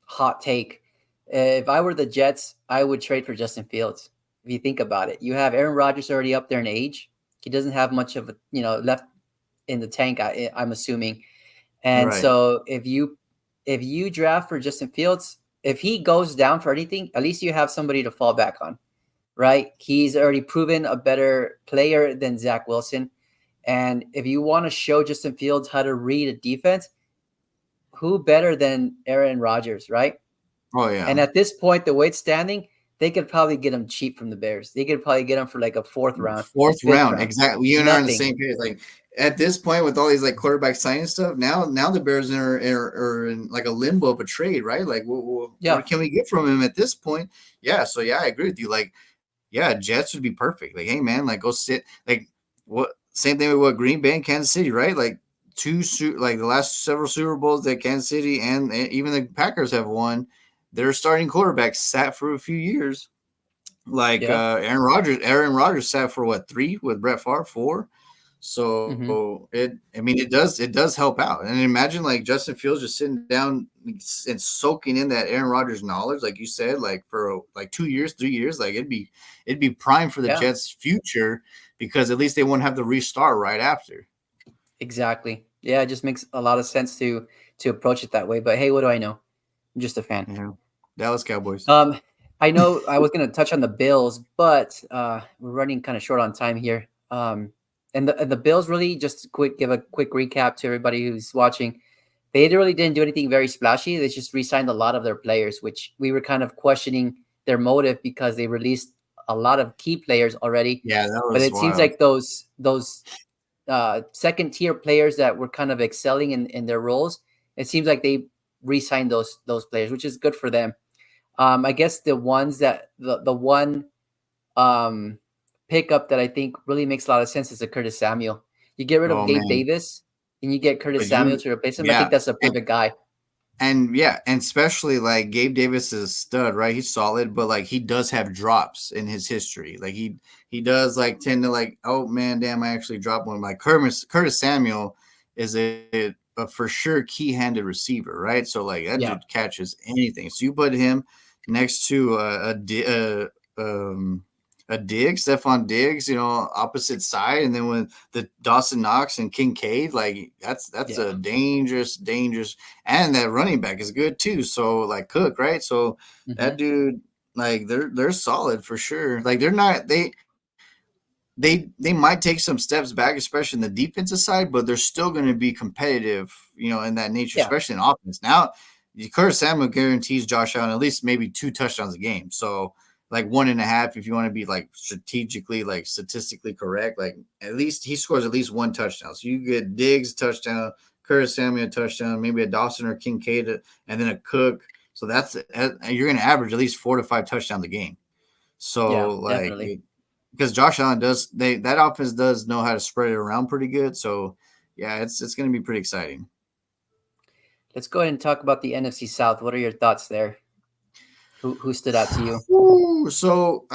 hot take. If I were the Jets, I would trade for Justin Fields. If you think about it, you have Aaron Rodgers already up there in age. He doesn't have much of a left in the tank. I'm assuming, and Right. so if you draft for Justin Fields, if he goes down for anything, at least you have somebody to fall back on, right? He's already proven a better player than Zach Wilson, and if you want to show Justin Fields how to read a defense, who better than Aaron Rodgers, right? Oh And yeah. at this point, the way it's standing, they could probably get him cheap from the Bears. They could probably get him for like a fourth round, Fourth fifth round, round, exactly. You and I are on the nothing. same page. Like at this point, with all these like quarterback signing stuff, now the Bears are in like a limbo of a trade, right? Like, what Yeah, can we get from him at this point? Yeah, so yeah, I agree with you. Like, yeah, Jets would be perfect. Like, hey man, like go sit. Like, what? Same thing with what Green Bay and Kansas City, right? Like like the last several Super Bowls that Kansas City and even the Packers have won. Their starting quarterback sat for a few years. Like yeah. Aaron Rodgers sat for what, 3 with Brett Favre, 4. Hmm. So it does help out. And imagine like Justin Fields just sitting down and soaking in that Aaron Rodgers knowledge, like you said, like for like 2 years, 3 years, like it'd be prime for the Yeah, Jets' future, because at least they won't have to restart right after. exactly. Yeah, it just makes a lot of sense to approach it that way. But hey, what do I know? I'm just a fan. Yeah. Dallas Cowboys. Um, I know I was going to touch on the Bills, but we're running kind of short on time here. And the Bills really just give a quick recap to everybody who's watching. They really didn't do anything very splashy. They just re-signed a lot of their players, which we were kind of questioning their motive because they released a lot of key players already. Yeah, that But was it seems wild. like those second tier players that were kind of excelling in their roles, it seems like they re-signed those players, which is good for them. I guess the ones that the one um, pickup that I think really makes a lot of sense is the Curtis Samuel. You get rid of Oh Gabe man. Davis and you get Curtis But Samuel you to replace him. I yeah. think that's a And perfect guy. and especially like Gabe Davis is a stud, right? He's solid, but like he does have drops in his history. Like he does like tend to like, oh man, damn, I actually dropped one. Like Curtis Samuel is a for sure key-handed receiver, right? So like that Yeah. dude catches anything. So you put him next to a Diggs, Stephon Diggs, opposite side, and then with the Dawson Knox and Kincaid, like that's Yeah. a dangerous, and that running back is good too. So like Cook, right? So Hmm. that dude, like they're solid for sure. Like they're not they might take some steps back, especially in the defensive side, but they're still going to be competitive, in that nature, Yeah. especially in offense. Now, Curtis Samuel guarantees Josh Allen at least maybe 2 touchdowns a game. So, like 1.5, if you want to be like strategically, like statistically correct, like at least he scores at least one touchdown. So you get Diggs touchdown, Curtis Samuel touchdown, maybe a Dawson or Kincaid, and then a Cook. So you're going to average at least 4 to 5 touchdowns a game. So Yeah. like Definitely. because Josh Allen that offense does know how to spread it around pretty good. So yeah, it's going to be pretty exciting. Let's go ahead and talk about the NFC South. What are your thoughts there? Who stood out to you? Ooh, so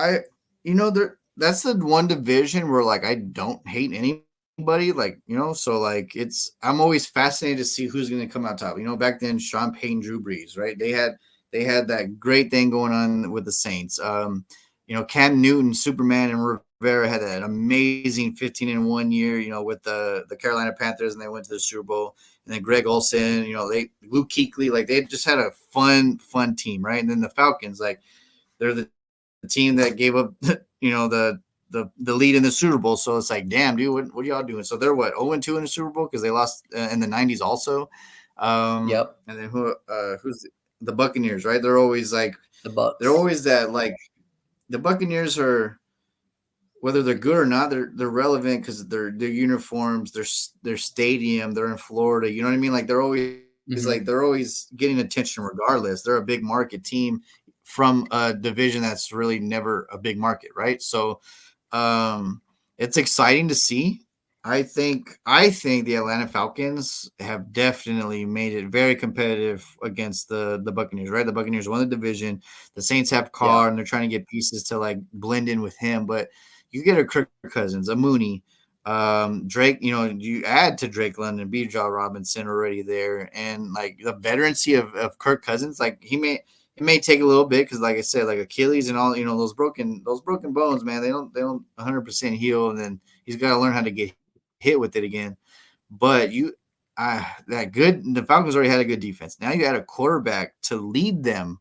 there that's the one division where like I don't hate anybody, like so like I'm always fascinated to see who's going to come out top. Back then Sean Payton, Drew Brees, right? They had that great thing going on with the Saints. Cam Newton, Superman, and Rivera had that amazing 15-1 year, with the Carolina Panthers, and they went to the Super Bowl. And then Greg Olson, Luke Kuechly, like they just had a fun team, right? And then the Falcons, like they're the team that gave up, the lead in the Super Bowl. So it's like, damn, dude, what are y'all doing? So they're what 0-2 in the Super Bowl because they lost in the '90s also. Yep. And then who's the Buccaneers, right? They're always like The they're Bucks. always that like the Buccaneers are whether they're good or not, they're relevant because their uniforms, their stadium, they're in Florida. You know what I mean? Like Hmm. they're always getting attention regardless. They're a big market team from a division that's really never a big market, right? So it's exciting to see. I think the Atlanta Falcons have definitely made it very competitive against the Buccaneers, right? The Buccaneers won the division. The Saints have Yeah. Carr, and they're trying to get pieces to like blend in with him. But you get a Kirk Cousins, a Mooney, Drake. You add to Drake London, Bijan Robinson already there, and like the veterancy of Kirk Cousins. Like it may take a little bit because, like I said, like Achilles and all, those broken bones, man, they don't 100% heal, and then he's got to learn how to get hit with it again. But the Falcons already had a good defense. Now you had a quarterback to lead them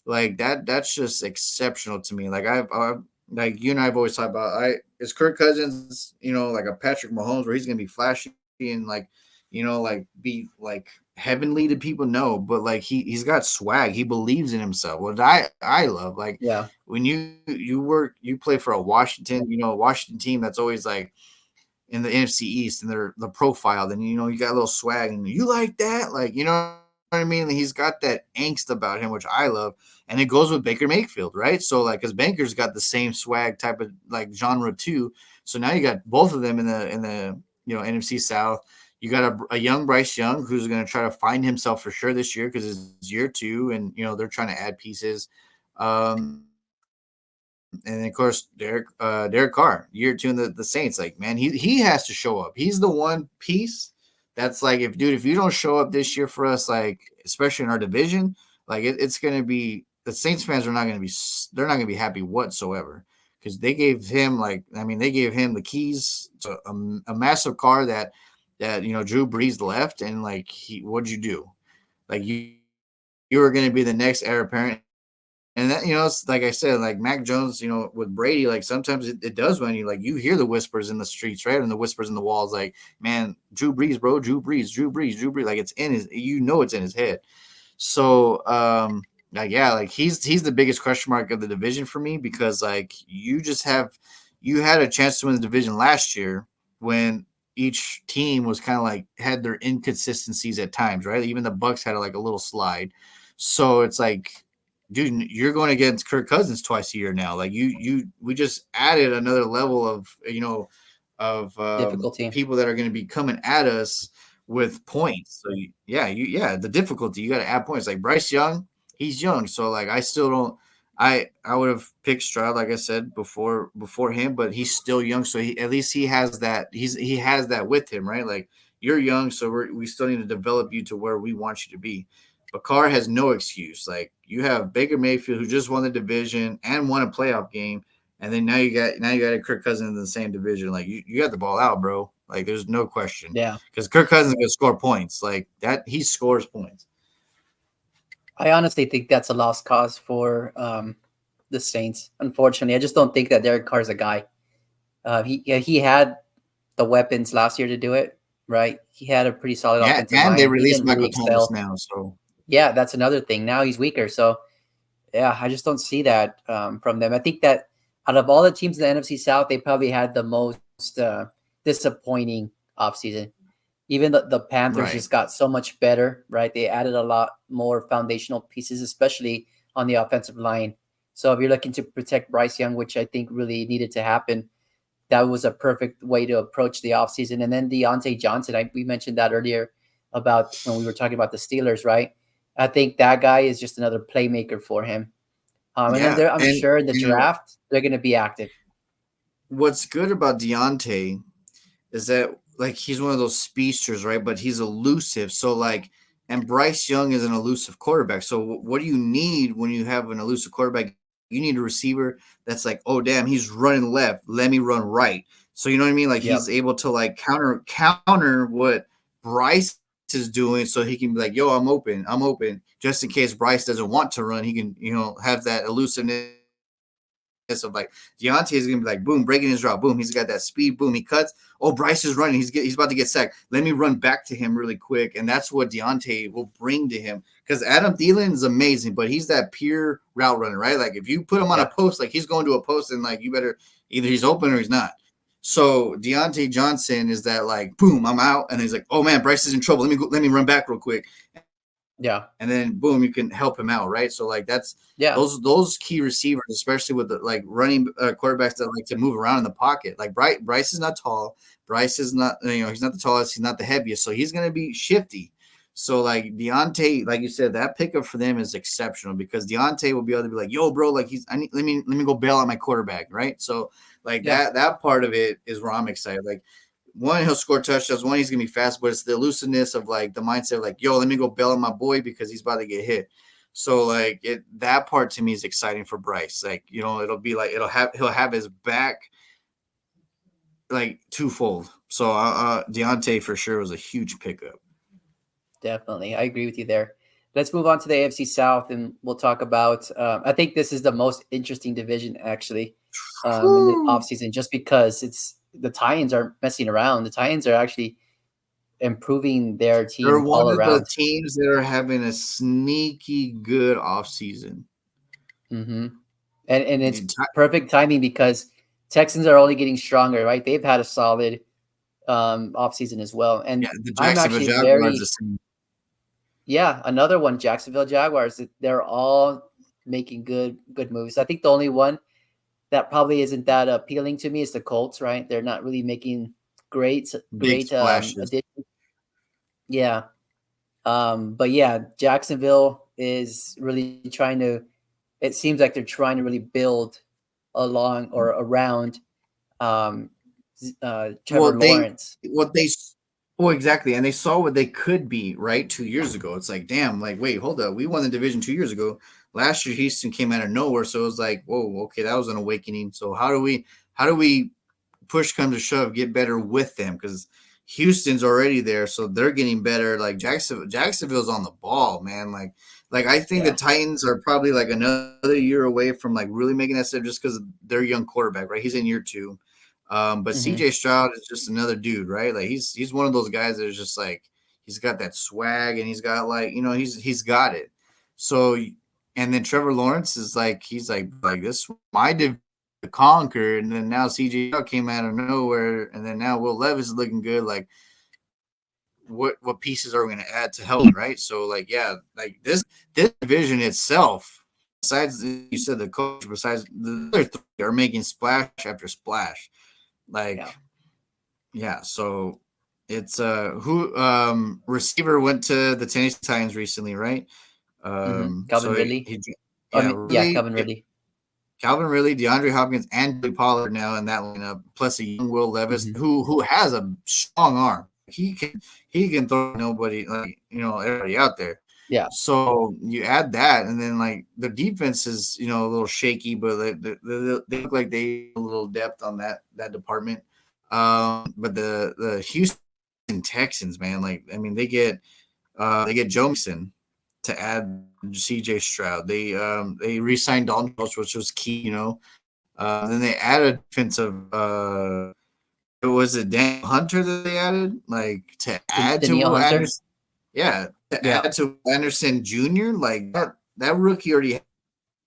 like that. That's just exceptional to me. Like I've like you and I've always talked about. Is Kirk Cousins, like a Patrick Mahomes, where he's gonna be flashy and like, like be like heavenly to people? No, but like he's got swag. He believes in himself. What I love, like Yeah. when you play for a Washington team that's always like in the NFC East and they're the profile, then you got a little swag and you like that, like what I mean. He's got that angst about him, which I love, and it goes with Baker Mayfield, right? So like, because Baker's got the same swag type of like genre too. So now you got both of them in the NFC South. You got a young Bryce Young who's going to try to find himself for sure this year because it's year two, and they're trying to add pieces. Um, and of course Derek Carr, year two in the Saints. Like, man, he has to show up. He's the one piece that's like, if you don't show up this year for us, like especially in our division, like it's gonna be the Saints fans are not gonna be they're not gonna be happy whatsoever because they gave him they gave him the keys to a massive car that Drew Brees left, and like what'd you do? Like you are going to be the next heir apparent. And that, it's like I said, like Mac Jones, with Brady, like sometimes it does when you hear the whispers in the streets, right? And the whispers in the walls, like, man, Drew Brees, bro, Drew Brees, Drew Brees, Drew Brees. Like it's in his, it's in his head. So, like, yeah, like he's the biggest question mark of the division for me because like you had a chance to win the division last year when each team was kind of like had their inconsistencies at times, right? Even the Bucks had like a little slide. So it's like, dude, you're going against Kirk Cousins twice a year now. Like we just added another level of Difficulty. people that are going to be coming at us with points. So the difficulty, you got to add points. Like Bryce Young, he's young, so like I still don't. I would have picked Stroud, like I said before him, but he's still young, so at least he has that. He has that with him, right? Like you're young, so we still need to develop you to where we want you to be. But Carr has no excuse. Like you have Baker Mayfield who just won the division and won a playoff game, and then now you got a Kirk Cousins in the same division. Like you got the ball out, bro. Like there's no question. Yeah. Because Kirk Cousins is gonna score points. Like that, he scores points. I honestly think that's a lost cause for the Saints. Unfortunately, I just don't think that Derek Carr's a guy. He had the weapons last year to do it, right? He had a pretty solid Yeah, offensive and they line. He released didn't really Michael Thomas excel. now, so Yeah, that's another thing. Now he's weaker. So yeah, I just don't see that from them. I think that out of all the teams in the NFC South, they probably had the most disappointing offseason. Even the Panthers right. just got so much better, right? They added a lot more foundational pieces, especially on the offensive line. So if you're looking to protect Bryce Young, which I think really needed to happen, that was a perfect way to approach the offseason. And then Deontay Johnson, we mentioned that earlier about when we were talking about the Steelers, right? I think that guy is just another playmaker for him. And then Yeah, I'm and sure in the draft, they're going to be active. what's good about Deontay is that like he's one of those speedsters, right? But he's elusive. So like, and Bryce Young is an elusive quarterback. So what do you need when you have an elusive quarterback? You need a receiver that's like, oh damn, he's running left. Let me run right. So you know what I mean? Like Yep. he's able to like counter what Bryce is doing, so he can be like, yo, I'm open. Just in case Bryce doesn't want to run, he can have that elusiveness of like Deontay is gonna be like boom, breaking his route, boom, he's got that speed, boom, he cuts. Oh, Bryce is running, he's about to get sacked. Let me run back to him really quick, and that's what Deontay will bring to him. Because Adam Thielen is amazing, but he's that pure route runner, right? Like if you put him on a Yep. post, like he's going to a post, and like you better either he's open or he's not. So Deontay Johnson is that like boom, I'm out, and he's like, oh man, Bryce is in trouble. Let me run back real quick, Yeah. and then boom, you can help him out, right? So like that's Yeah. those key receivers, especially with the like running quarterbacks that like to move around in the pocket. Like Bryce is not tall. Bryce is not he's not the tallest. He's not the heaviest, so he's gonna be shifty. So like Deontay, like you said, that pickup for them is exceptional because Deontay will be able to be like, yo, bro, like let me go bail out my quarterback, right? So like Yeah. that part of it is where I'm excited. Like one, he'll score touchdowns. One, he's gonna be fast, but it's the elusiveness of like the mindset of like, yo, let me go bail on my boy because he's about to get hit. So like that part to me is exciting for Bryce. Like it'll be like he'll have his back like twofold. So Deontay for sure was a huge pickup. Definitely. I agree with you there. Let's move on to the AFC South and we'll talk about. I think this is the most interesting division actually in the Whew. offseason just because the Titans aren't messing around. The Titans are actually improving their They're team one all of the around. teams that are having a sneaky good offseason. Mm-hmm. And it's The perfect timing because Texans are only getting stronger, right? They've had a solid offseason as well. And Yeah, the I'm Jacksonville actually Jaguars very the same. Yeah, another one, Jacksonville Jaguars. They're all making good moves. I think the only one that probably isn't that appealing to me is the Colts, right? They're not really making great Big great splashes. additions. Yeah. But yeah, Jacksonville is really trying to it seems like they're trying to really build along or around Trevor Well, Lawrence. what they well exactly, and they saw what they could be right 2 years ago. It's like, damn, like wait, hold up, we won the division 2 years ago. Last year, Houston came out of nowhere, so it was like, whoa, okay, that was an awakening. So how do we push come to shove get better with them? Because Houston's already there, so they're getting better. Like Jacksonville's on the ball, man. Like I think the Yeah. Titans are probably like another year away from like really making that step just because of their young quarterback, right? He's in year two. But Hmm. CJ Stroud is just another dude, right? Like he's one of those guys that is just like he's got that swag and he's got like, he's got it. So and then Trevor Lawrence is like he's like this my division to conquer, and then now CJ Stroud came out of nowhere, and then now Will Levis is looking good. Like what pieces are we going to add to help, right? So like yeah, like this division itself, besides you said the coach, besides the other three are making splash after splash. Like Yeah. yeah, so it's who receiver went to the Tennessee Titans recently, right? Calvin So Ridley. he I yeah, mean, yeah, really Calvin Ridley. Calvin Ridley, DeAndre Hopkins, and Joey Pollard now in that lineup, plus a young Will Levis Hmm. who has a strong arm. He can throw nobody like everybody out there. Yeah. So you add that, and then like the defense is a little shaky, but they look like they have a little depth on that department. But the Houston Texans, man, like I mean they get Joe Mixon to add CJ Stroud. They re-signed Dalton Schultz, which was key, then they added defensive was it Dan Hunter that they added? Like to add to Danielle Will Hunter. Anderson. Yeah, to Yeah. add to Anderson Jr. Like that rookie already had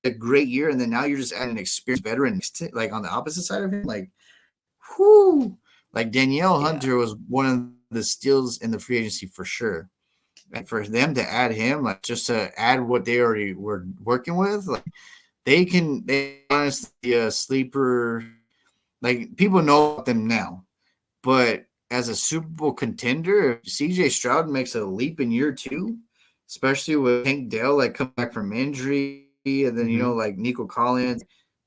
a great year, and then now you're just adding an experienced veteran like on the opposite side of him. Like, whoo. Like Danielle Yeah. Hunter was one of the steals in the free agency for sure. And for them to add him, like just to add what they already were working with, like they honestly a sleeper. Like people know them now, but as a Super Bowl contender, if CJ Stroud makes a leap in year two, especially with Hank Dell like come back from injury, and then Hmm. like Nico Collins,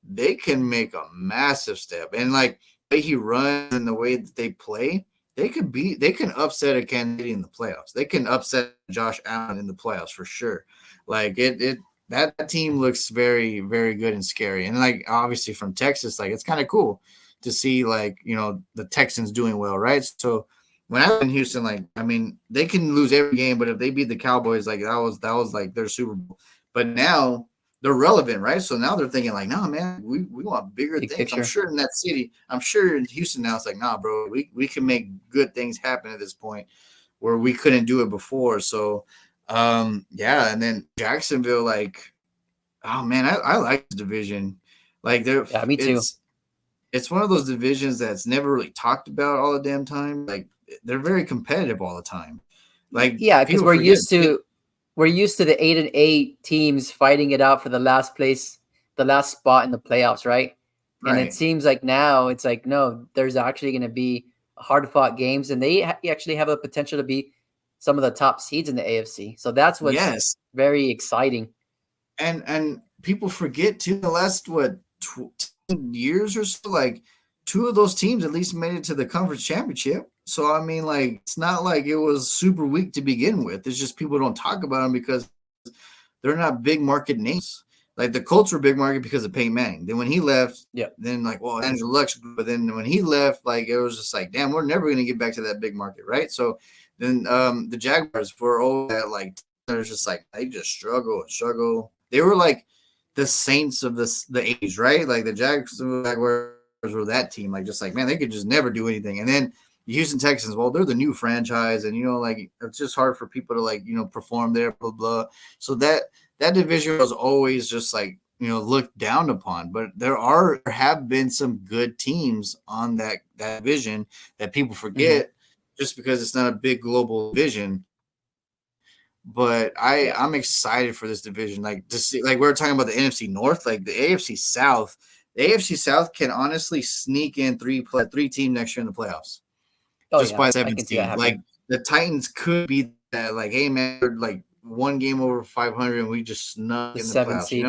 they can make a massive step. And like the way he runs and the way that they play, they can upset a Kansas City in the playoffs. They can upset Josh Allen in the playoffs for sure. Like that team looks very, very good and scary. And like obviously from Texas, like it's kind of cool to see like the Texans doing well, right? So when I was in Houston, like I mean, they can lose every game, but if they beat the Cowboys, like that was like their Super Bowl. But now they're relevant, right? So now they're thinking like, nah, man, we want bigger Big things. I'm picture. sure in that city, I'm sure in Houston now it's like, nah, bro, we can make good things happen at this point where we couldn't do it before. So yeah, and then Jacksonville, like, oh man, I like the division. Like they're Yeah, me too. it's one of those divisions that's never really talked about all the damn time. Like they're very competitive all the time. Like Yeah, because people we're forget. used to the 8-8 teams fighting it out for the last place, the last spot in the playoffs, right? And it Right. seems like now it's like no, there's actually going to be hard fought games, and they actually have a potential to be some of the top seeds in the AFC. So that's what's Yes. very exciting. And people forget too. The last 10 years or so, like two of those teams at least made it to the conference championship. So I mean, like it's not like it was super weak to begin with. It's just people don't talk about them because they're not big market names. Like the Colts were big market because of Peyton Manning. Then when he left, Yeah. then like, well, Andrew Luck. But then when he left, like it was just like, damn, we're never going to get back to that big market, right? So then the Jaguars were all that like there's just like they just struggle and struggle. They were like the Saints of the 80s, right? Like the Jaguars were that team, like just like man, they could just never do anything. And then the Houston Texans, well, they're the new franchise, and like it's just hard for people to like perform there, blah blah. So that division was always just like looked down upon, but there have been some good teams on that division that people Hmm. forget just because it's not a big global division. But Yeah. I'm excited for this division, like to see, like we are talking about the NFC North, like the AFC South can honestly sneak in three team next year in the playoffs Oh just yeah, by I can see that 17. Like happening. the Titans could be that, like, hey man, we're like one game over 500 and we just snuck The in the seventh playoffs, seed.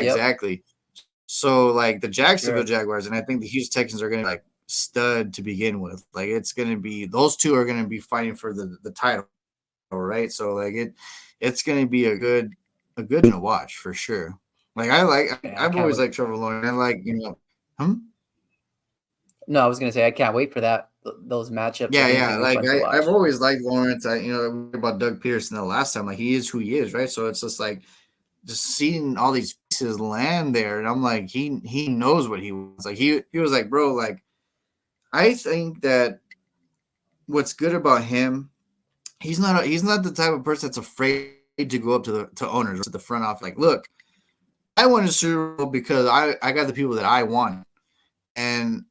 Yep. Exactly. So like the Jacksonville Sure. Jaguars and I think the Houston Texans are going to like stud to begin with. Like it's going to be those two are going to be fighting for the title, right? So like it's going to be a good one to watch for sure. Like Yeah, I I've can't always wait. liked Trevor Lawrence. I like, hmm? No, I was gonna say I can't wait for that. Those matchups. I Yeah, think it's yeah. gonna be Like fun to I've watch. always liked Lawrence. I, about Doug Peterson the last time. Like he is who he is, right? So it's just like just seeing all these pieces land there, and I'm like, he knows what he wants. Like he was like, bro, like I think that what's good about him, he's not the type of person that's afraid to go up to the owners, to the front office. Like, look, I won a Super Bowl because I got the people that I want, and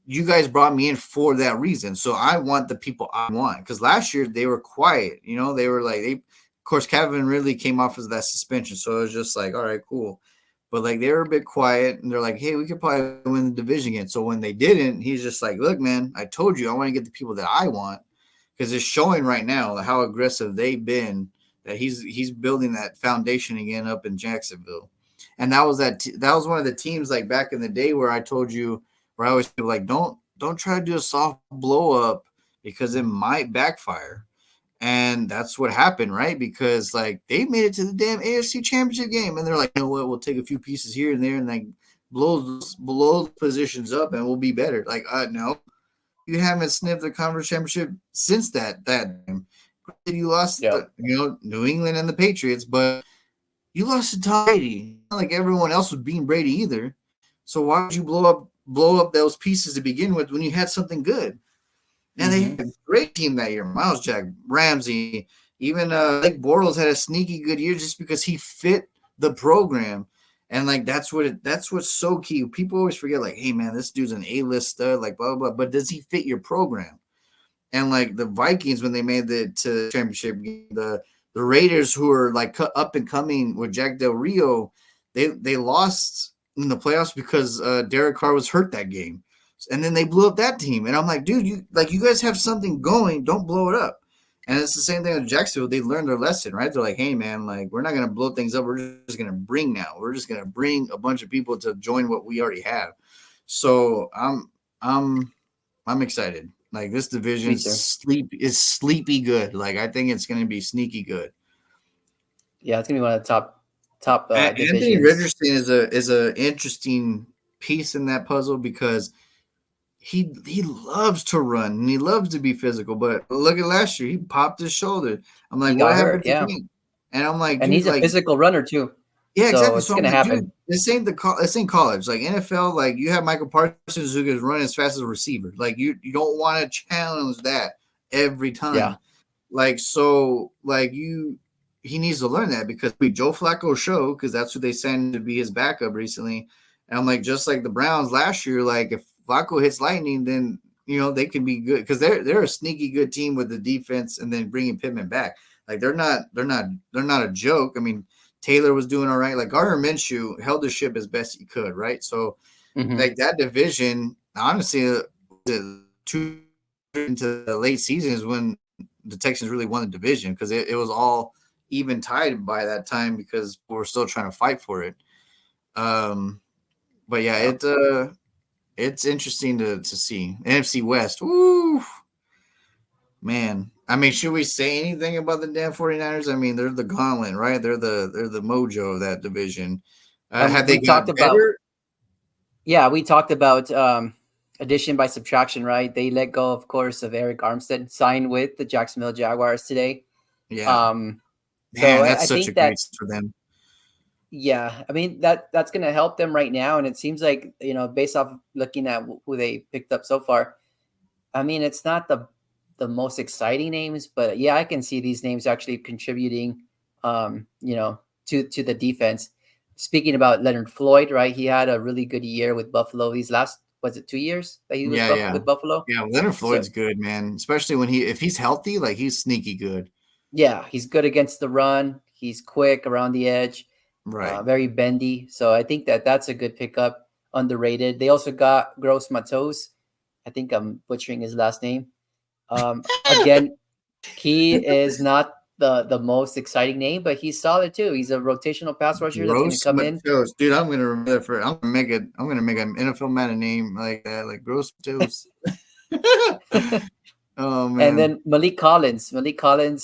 you guys brought me in for that reason. So I want the people I want. Because last year they were quiet, they were like of course Kevin really came off of that suspension, so it was just like, all right, cool. But like they were a bit quiet, and they're like, hey, we could probably win the division again. So when they didn't, he's just like, look, man, I told you I want to get the people that I want, because it's showing right now how aggressive they've been. That he's building that foundation again up in Jacksonville, and that was that was one of the teams like back in the day where I told you, where I always feel like don't try to do a soft blow up because it might backfire. And that's what happened, right? Because like they made it to the damn AFC Championship game, and they're like, you know what? We'll take a few pieces here and there, and like blow the positions up, and we'll be better. Like, no, you haven't sniffed the conference championship since that game. You lost, Yep. New England and the Patriots, but you lost to Tom Brady. Not like everyone else was beating Brady either. So why would you blow up those pieces to begin with when you had something good? And they had a great team that year. Miles Jack, Ramsey, even Blake Bortles had a sneaky good year just because he fit the program. And like that's what's so key. People always forget, like, hey man, this dude's an A-list stud, like blah blah blah. But does he fit your program? And like the Vikings, when they made the to championship game, the Raiders, who are like up and coming with Jack Del Rio, they lost in the playoffs because Derek Carr was hurt that game, and then they blew up that team. And I'm like, dude, you guys have something going, don't blow it up. And it's the same thing with Jacksonville. They learned their lesson, right? They're like, hey man, like we're not gonna blow things up. We're just gonna bring a bunch of people to join what we already have. So I'm excited. Like this division Me too. is sleepy good. Like I think it's going to be sneaky good. Yeah, it's gonna be one of the top Anthony divisions. Richardson is a interesting piece in that puzzle because he loves to run and he loves to be physical. But look at last year, he popped his shoulder. I'm He like, what got hurt, happened to yeah, him? And I'm like, and dude, he's a like physical runner too, yeah, so exactly. it's So I'm gonna like, happen. dude, this ain't college. Like NFL, like you have Michael Parsons who can run as fast as a receiver. Like you don't want to challenge that every Yeah, time. Like so, like he needs to learn that because we Joe Flacco show because that's who they signed to be his backup recently. And I'm like, just like the Browns last year, like if Flacco hits lightning, then they can be good because they're a sneaky good team with the defense and then bringing Pittman back. Like they're not a joke. I mean, Taylor was doing all right. Like Gardner Minshew held the ship as best he could, right? So hmm like that division, honestly, the two into the late season is when the Texans really won the division because it was all even tied by that time because we're still trying to fight for it. Um, but yeah, yeah. it's interesting to see NFC West. Woo, man. I mean, should we say anything about the damn 49ers? I mean, they're the gauntlet, right? They're the mojo of that division. Have they We talked got about better? we talked about addition by subtraction, right? They let go, of course, of Eric Armstead, signed with the Jacksonville Jaguars today. Yeah, Um, so man, I that's such a think that great for them. yeah, I mean that's going to help them right now, and it seems like based off of looking at who they picked up so far. I mean, it's not the most exciting names, but yeah, I can see these names actually contributing, to the defense. Speaking about Leonard Floyd, right? He had a really good year with Buffalo. These last, was it 2 years that he was Yeah, yeah, with Buffalo? yeah. Leonard So Floyd's good, man. Especially if he's healthy, like he's sneaky good. yeah, he's good against the run. He's quick around the edge, Right. very bendy. So I think that's a good pickup. Underrated. They also got Gross Matos. I think I'm butchering his last name. Again, he is not the most exciting name, but he's solid too. He's a rotational pass rusher that's going to Gross come in. Matos, dude. I'm gonna remember that for. I'm gonna make an NFL man a name like that, like Gross Matos. Oh And man, then Malik Collins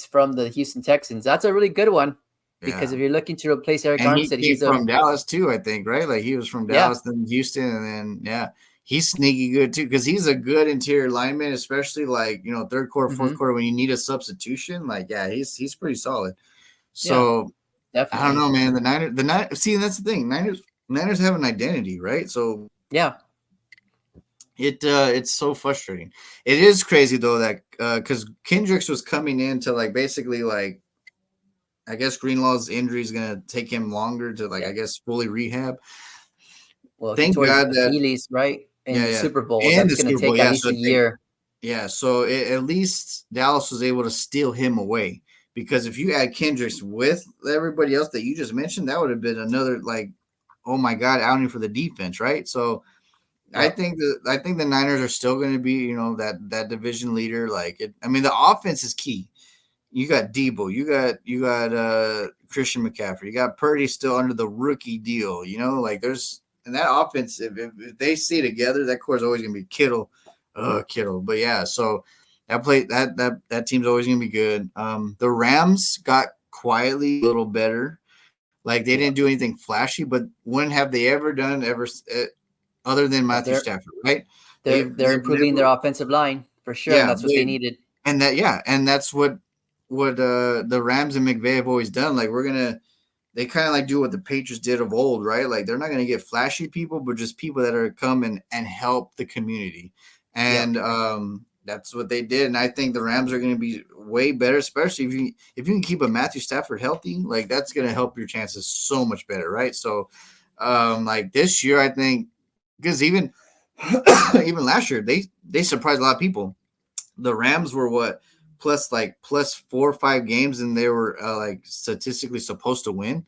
from the Houston Texans. That's a really good one because yeah. if you're looking to replace Eric And he Armstead, came he's a from Dallas too, I think, right? Like he was from yeah, Dallas, then Houston, and then yeah. he's sneaky good too because he's a good interior lineman, especially like third quarter, fourth Hmm. quarter when you need a substitution. Like, yeah, he's pretty solid. Yeah, So I don't definitely. know, man. The Niners. See, that's the thing. Niners have an identity, right? So Yeah. it's so frustrating. It is crazy though that because Kendricks was coming in to like basically like I guess Greenlaw's injury is gonna take him longer to like Yeah. I guess fully rehab. Well, he Thank tore his God that Achilles, right? yeah, In yeah, Super Bowl. and That's the gonna Super Bowl, take at yeah. least So a year. yeah, so at least Dallas was able to steal him away because if you add Kendricks with everybody else that you just mentioned, that would have been another like, oh my God, outing for the defense, right? So Yep. I think the Niners are still going to be that division leader. Like I mean, the offense is key. You got Debo, you got Christian McCaffrey, you got Purdy still under the rookie deal. Like there's and that offense if they stay together, that core is always going to be Kittle, Kittle. But yeah, so that team's always going to be good. The Rams got quietly a little better. Like they Yeah. didn't do anything flashy, but when have they ever done other than Yeah. Matthew They're Stafford, right? they're they're They've improving their never, offensive line for sure, and yeah, that's what they needed. and that's what the Rams and McVay have always done. Like they kind of like do what the Patriots did of old, right? Like they're not gonna get flashy people, but just people that are come and help the community, Yep. and that's what they did. And I think the Rams are gonna be way better, especially if you can keep a Matthew Stafford healthy. Like that's gonna help your chances so much better, right? So, like this year, I think because even even last year they surprised a lot of people. The Rams were what plus 4 or 5 games, and they were like statistically supposed to win,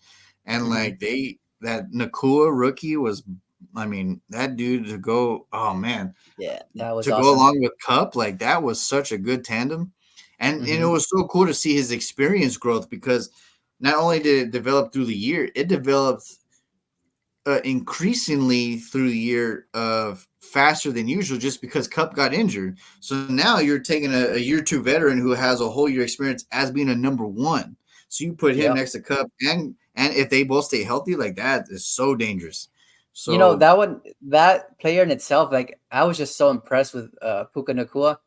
and Hmm. like that Nakua rookie was, I mean that dude to go, oh man, Yeah, that was to go awesome. along with Cup, like that was such a good tandem, and it Hmm. was so cool to see his experience growth because not only did it develop through the year, it developed increasingly through the year faster than usual just because Cup got injured. So now you're taking a year two veteran who has a whole year experience as being a number one. So you put him Yep. next to Cup, and if they both stay healthy, like that is so dangerous. So That one, that player in itself, like I was just so impressed with Puka Nakua.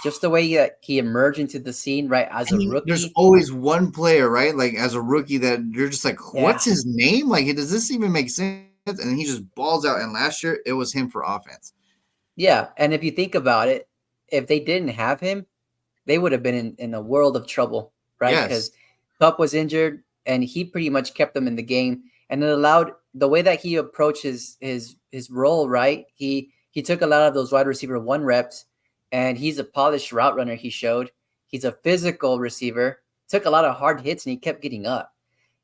Just the way that he emerged into the scene, right, as a there's rookie. always one player, right? Like as a rookie that you're just like, Yeah. what's his name? Like, does this even make sense? And he just balls out. And last year it was him for offense. Yeah. And if you think about it, if they didn't have him, they would have been in a world of trouble, right? Yes. Because Cup was injured and he pretty much kept them in the game. And it allowed the way that he approached his role, right? He took a lot of those wide receiver one reps, and he's a polished route runner, he showed. He's a physical receiver, took a lot of hard hits, and he kept getting up.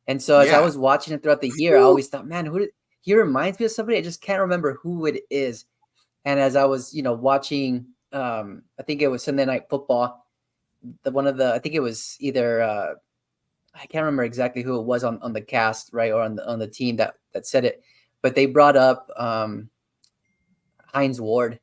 And so as I Yeah. was watching him throughout the year, I always thought, man, he reminds me of somebody. I just can't remember who it is. And as I was, watching, I think it was Sunday Night Football. I think it was either I can't remember exactly who it was on the cast, right, or on the team that said it, but they brought up Heinz Ward,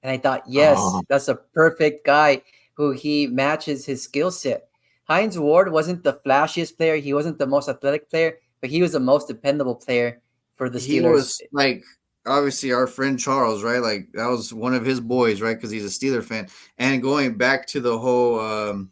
and I thought, Oh, yes, that's a perfect guy who he matches his skill set. Heinz Ward wasn't the flashiest player, he wasn't the most athletic player, but he was the most dependable player for the he Steelers. was like obviously our friend Charles, right? Like that was one of his boys, right? Because he's a Steeler fan. And going back to the whole,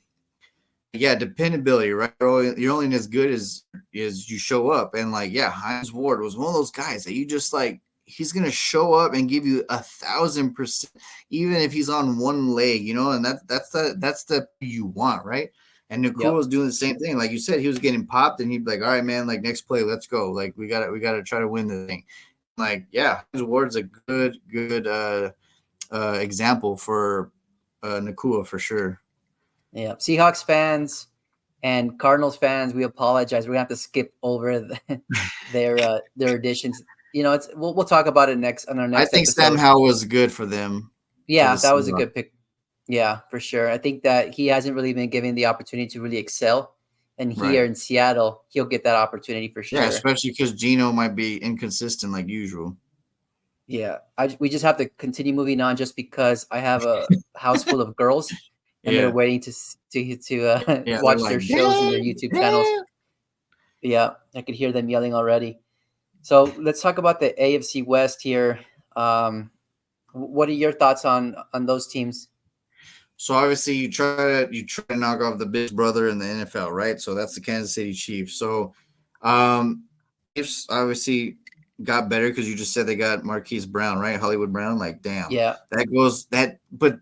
yeah, dependability, right? You're only as good as you show up. And like, yeah, Heinz Ward was one of those guys that you just like. He's gonna show up and give you 1,000%, even if he's on one leg, and that's the you want, right? And Nakua Yep. was doing the same thing. Like you said, he was getting popped, and he'd be like, "All right, man, like next play, let's go. Like we gotta try to win the thing." Like, yeah, his Ward's a good example for Nakua for sure. Yeah. Seahawks fans and Cardinals fans, we apologize. We're gonna have to skip over their additions. We'll talk about it next on our I next think Sam episode. Howell was good for them for the Yeah, that was a Seahawks. good pick. Yeah, for sure. I think that he hasn't really been given the opportunity to really excel, and here Right. in Seattle, he'll get that opportunity for Yeah, sure. especially because Gino might be inconsistent like usual. Yeah, we just have to continue moving on, just because I have a house full of girls, and they're Yeah. waiting to Yeah, they're watch their like, shows in their dang, YouTube channels. dang. Yeah, I could hear them yelling already. So let's talk about the AFC West here. Um, What are your thoughts on those teams? So obviously you try to knock off the big brother in the NFL, right? So that's the Kansas City Chiefs. So um Chiefs obviously got better because you just said they got Marquise Brown, right? Hollywood Brown. Like, damn, Yeah, that goes that but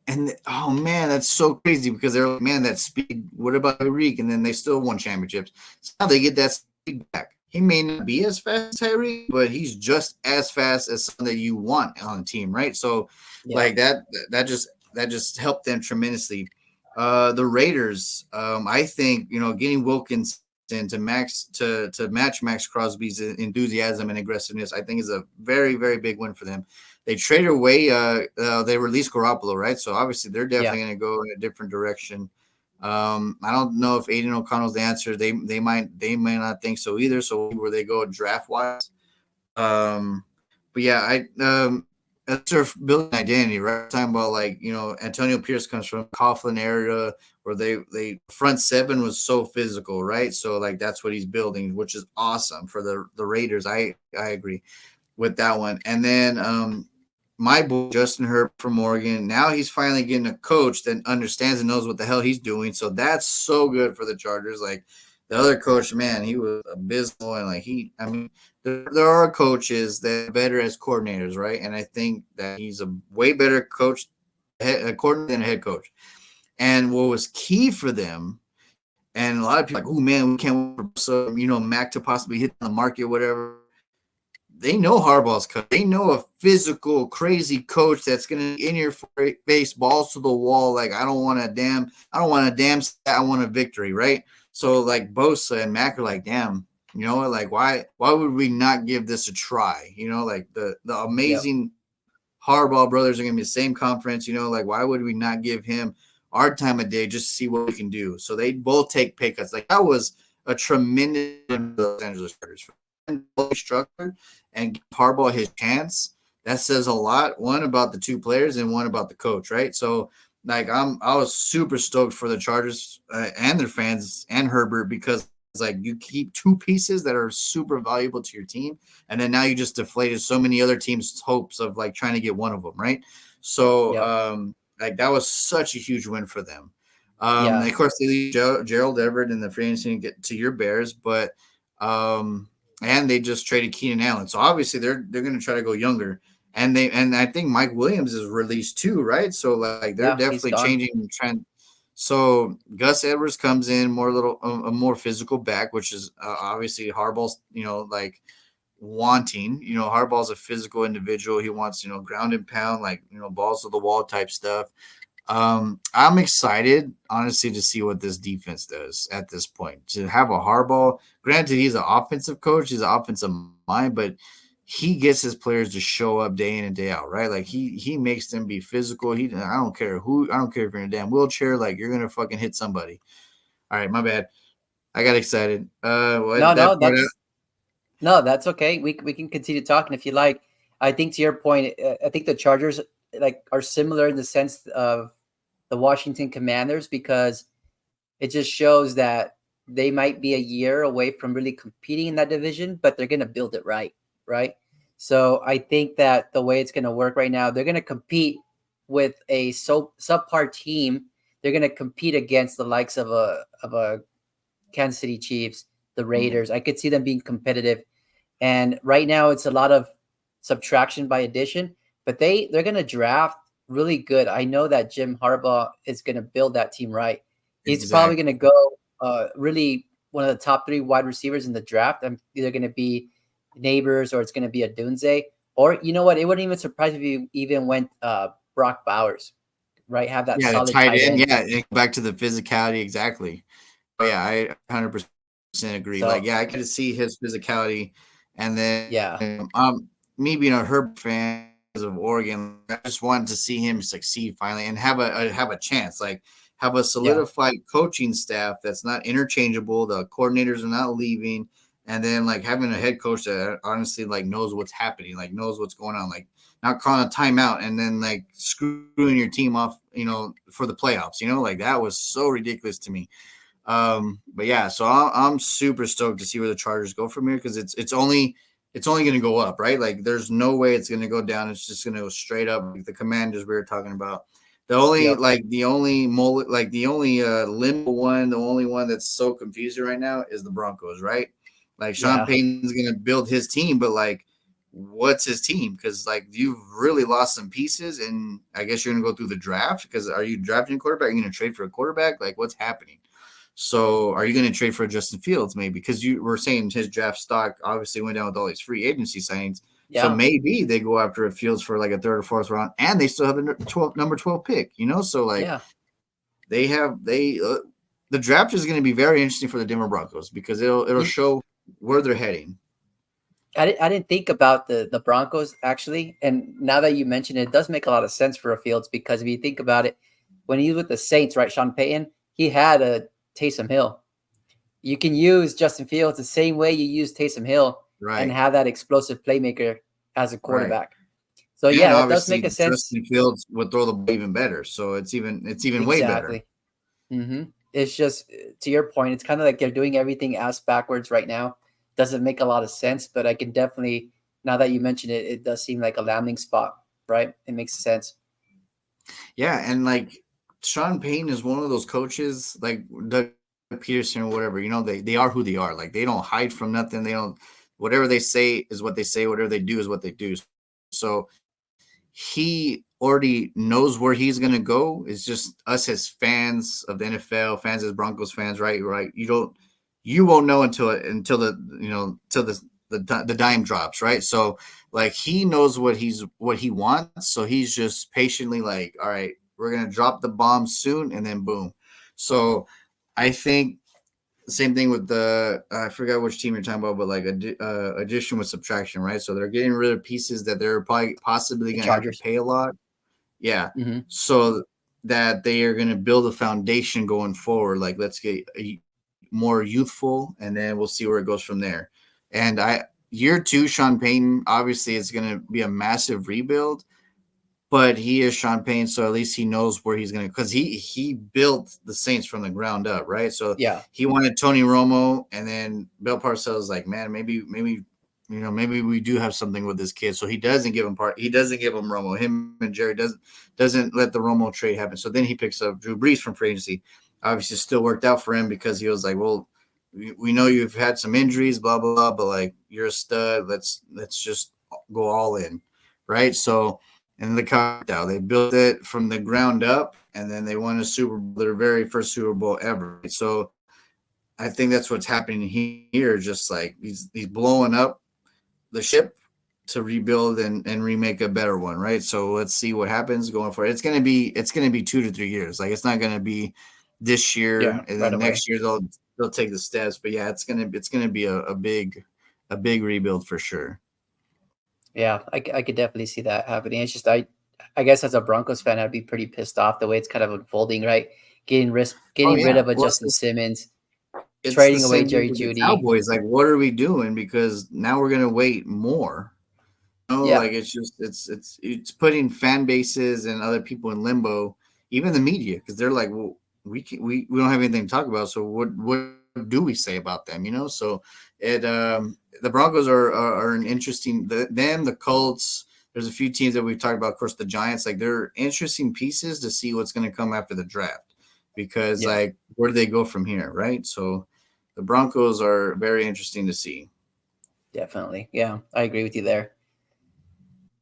and oh man, that's so crazy because they're like, man, that speed. What about Tyreek? And then they still won championships. So now they get that speed back. He may not be as fast as Tyreek, but he's just as fast as someone that you want on the team, right? So yeah, like that just helped them tremendously. The Raiders, I think, getting Wilkins to match Max Crosby's enthusiasm and aggressiveness, I think is a very, very big win for them. They traded away. They released Garoppolo, right? So obviously they're yeah, definitely going to go in a different direction. I don't know if Aiden O'Connell's the answer. They may not think so either. So where they go draft wise. Um, but yeah, as they're building identity, right? Talking about like Antonio Pierce comes from Coughlin area where they front seven was so physical, right? So like that's what he's building, which is awesome for the Raiders. I agree with that one. And then my boy Justin Herbert from Oregon. Now he's finally getting a coach that understands and knows what the hell he's doing. So that's so good for the Chargers. Like the other coach, man, he was abysmal, and I mean, there are coaches that are better as coordinators, right? And I think that he's a way better coach, a coordinator than a head coach. And what was key for them, and a lot of people like, oh man, we can't wait for Mac to possibly hit the market, whatever. They know Harbaugh's cut. They know a physical, crazy coach that's gonna in your face, balls to the wall. Like I don't want a damn I want a victory, right? So like Bosa and Mac are like, damn, like why would we not give this a try? Like the yeah, amazing Harbaugh brothers are gonna be the same conference. Like why would we not give him our time of day just to see what we can do? So they both take pay cuts. Like that was a tremendous Los Angeles Chargers structured and give Harbaugh his chance. That says a lot. One about the two players and one about the coach, right? So like I was super stoked for the Chargers and their fans and Herbert because like you keep two pieces that are super valuable to your team, and then now you just deflated so many other teams' hopes of like trying to get one of them, right? So yeah, like that was such a huge win for them. yeah, And of course they leave Gerald Everett in the free agency to get to your Bears, but and they just traded Keenan Allen. So obviously they're going to try to go younger. And I think Mike Williams is released too, right? So like they're yeah. He's definitely gone. changing the trend. So Gus Edwards comes in a more physical back, which is obviously Harbaugh's like wanting. Harbaugh's a physical individual. He wants ground and pound, like balls to the wall type stuff. I'm excited, honestly, to see what this defense does at this point. To have a Harbaugh, granted, he's an offensive coach, he's an offensive mind, but he gets his players to show up day in and day out, right? Like he makes them be physical. I don't care if you're in a damn wheelchair, like you're gonna fucking hit somebody. All right, my bad. I got excited. No, What no, that part that's no, that's okay. We can continue talking if you like. I think to your point, I think the Chargers like are similar in the sense of the Washington Commanders because it just shows that they might be a year away from really competing in that division, but they're going to build it right, right? So I think that the way it's going to work right now, they're going to compete with a subpar team. They're going to compete against the likes of a Kansas City Chiefs, the yeah, Raiders. I could see them being competitive. And right now it's a lot of subtraction by addition, but they're going to draft really good. I know that Jim Harbaugh is going to build that team right. He's probably going to exactly. go really one of the top three wide receivers in the draft. I'm either going to be Neighbors or it's going to be a Dunze. Or you know what? It wouldn't even surprise if you even went Brock Bowers, right? Have that Yeah, the solid tight tight end. end. Yeah, back to the physicality. Exactly. Oh, yeah, I 100% agree. Like, So yeah, I could see his physicality, and yeah, then me being a Herb fan of Oregon, I just wanted to see him succeed finally and have a chance. Like, have a yeah, solidified coaching staff that's not interchangeable. The coordinators are not leaving, and then like having a head coach that honestly like knows what's happening, like knows what's going on, like not calling a timeout and then like screwing your team off, for the playoffs. Like that was so ridiculous to me. But yeah, so I'm super stoked to see where the Chargers go from here because it's only it's only going to go up, right? Like there's no way it's going to go down. It's just going to go straight up. Like the Commanders we were talking about. Yep. The only limbo one, the only one that's so confusing right now is the Broncos, right? Like Sean Yeah. Payton's going to build his team, but like, what's his team? Because like you've really lost some pieces, and I guess you're going to go through the draft. Because are you drafting a quarterback? Are you going to trade for a quarterback? Like, what's happening? So are you going to trade for Justin Fields maybe? Because you were saying his draft stock obviously went down with all these free agency signings. So Yeah. maybe they go after a Fields for like a third or fourth round, and they still have a number 12 pick. So like Yeah. the draft is going to be very interesting for the Denver Broncos because it'll You, show where they're heading. I didn't think about the Broncos actually, and now that you mention it, it does make a lot of sense for a Fields because if you think about it, when he was with the Saints, right, Sean Payton, he had a Taysom Hill. You can use Justin Fields the same way you use Taysom Hill and Right, have that explosive playmaker as a right, quarterback. So and yeah, that does make obviously a sense. Justin Fields would throw the ball even better. So it's even way better. Exactly. It's just to your point, it's kind of like they're doing everything ass backwards right now. Doesn't make a lot of sense, but I can definitely, now that you mention it, it does seem like a landing spot, right? It makes sense. Yeah, and like Sean Payton is one of those coaches, like Doug Peterson or whatever. They are who they are. Like they don't hide from nothing. They don't. Whatever they say is what they say. Whatever they do is what they do. So he already knows where he's gonna go. It's just us as fans of the NFL, fans as Broncos fans, right? Right. You won't know until the dime drops, right? So like he knows what he wants, so he's just patiently like, all right, we're gonna drop the bomb soon, and then boom. So I think the same thing with the I forgot which team you're talking about, but like addition with subtraction, right? So they're getting rid of pieces that they're probably possibly The going to have to Chargers. pay a lot. Yeah, Hmm. so that they are going to build a foundation going forward. Like let's get more youthful, and then we'll see where it goes from there. And year two, Sean Payton obviously it's going to be a massive rebuild, but he is Sean Payne, so at least he knows where he's going to. Because he built the Saints from the ground up, right? So Yeah. he wanted Tony Romo, and then Bill Parcells like, man, maybe we do have something with this kid. So he doesn't give him He doesn't give him Romo. Him and Jerry doesn't let the Romo trade happen. So then he picks up Drew Brees from free agency. Obviously, still worked out for him because he was like, well, we know you've had some injuries, blah blah blah, but like you're a stud. Let's just go all in, right? So and the cut out. They built it from the ground up, and then they won a Super Bowl, their very first Super Bowl ever. So I think that's what's happening here. Just like he's blowing up the ship to rebuild and remake a better one, right? So let's see what happens going forward. It's gonna be 2 to 3 years. Like it's not gonna be this year Yeah. and Right then away. next year they'll take the steps. But yeah, it's gonna be a big rebuild for sure. Yeah. I could definitely see that happening. It's just, I guess as a Broncos fan, I'd be pretty pissed off the way it's kind of unfolding, right? Oh Getting rid yeah. of a Well, Justin Simmons, it's the trading away same thing Jerry with the Judy. Cowboys. Like, what are we doing? Because now we're gonna wait more. Yeah. Like it's just it's putting fan bases and other people in limbo, even the media, because they're like, well, we don't have anything to talk about. So what do we say about them? So it the Broncos are an interesting the Colts. There's a few teams that we've talked about. Of course, the Giants. Like they're interesting pieces to see what's going to come after the draft, because Yeah. like where do they go from here, right? So the Broncos are very interesting to see. Definitely. Yeah. I agree with you there.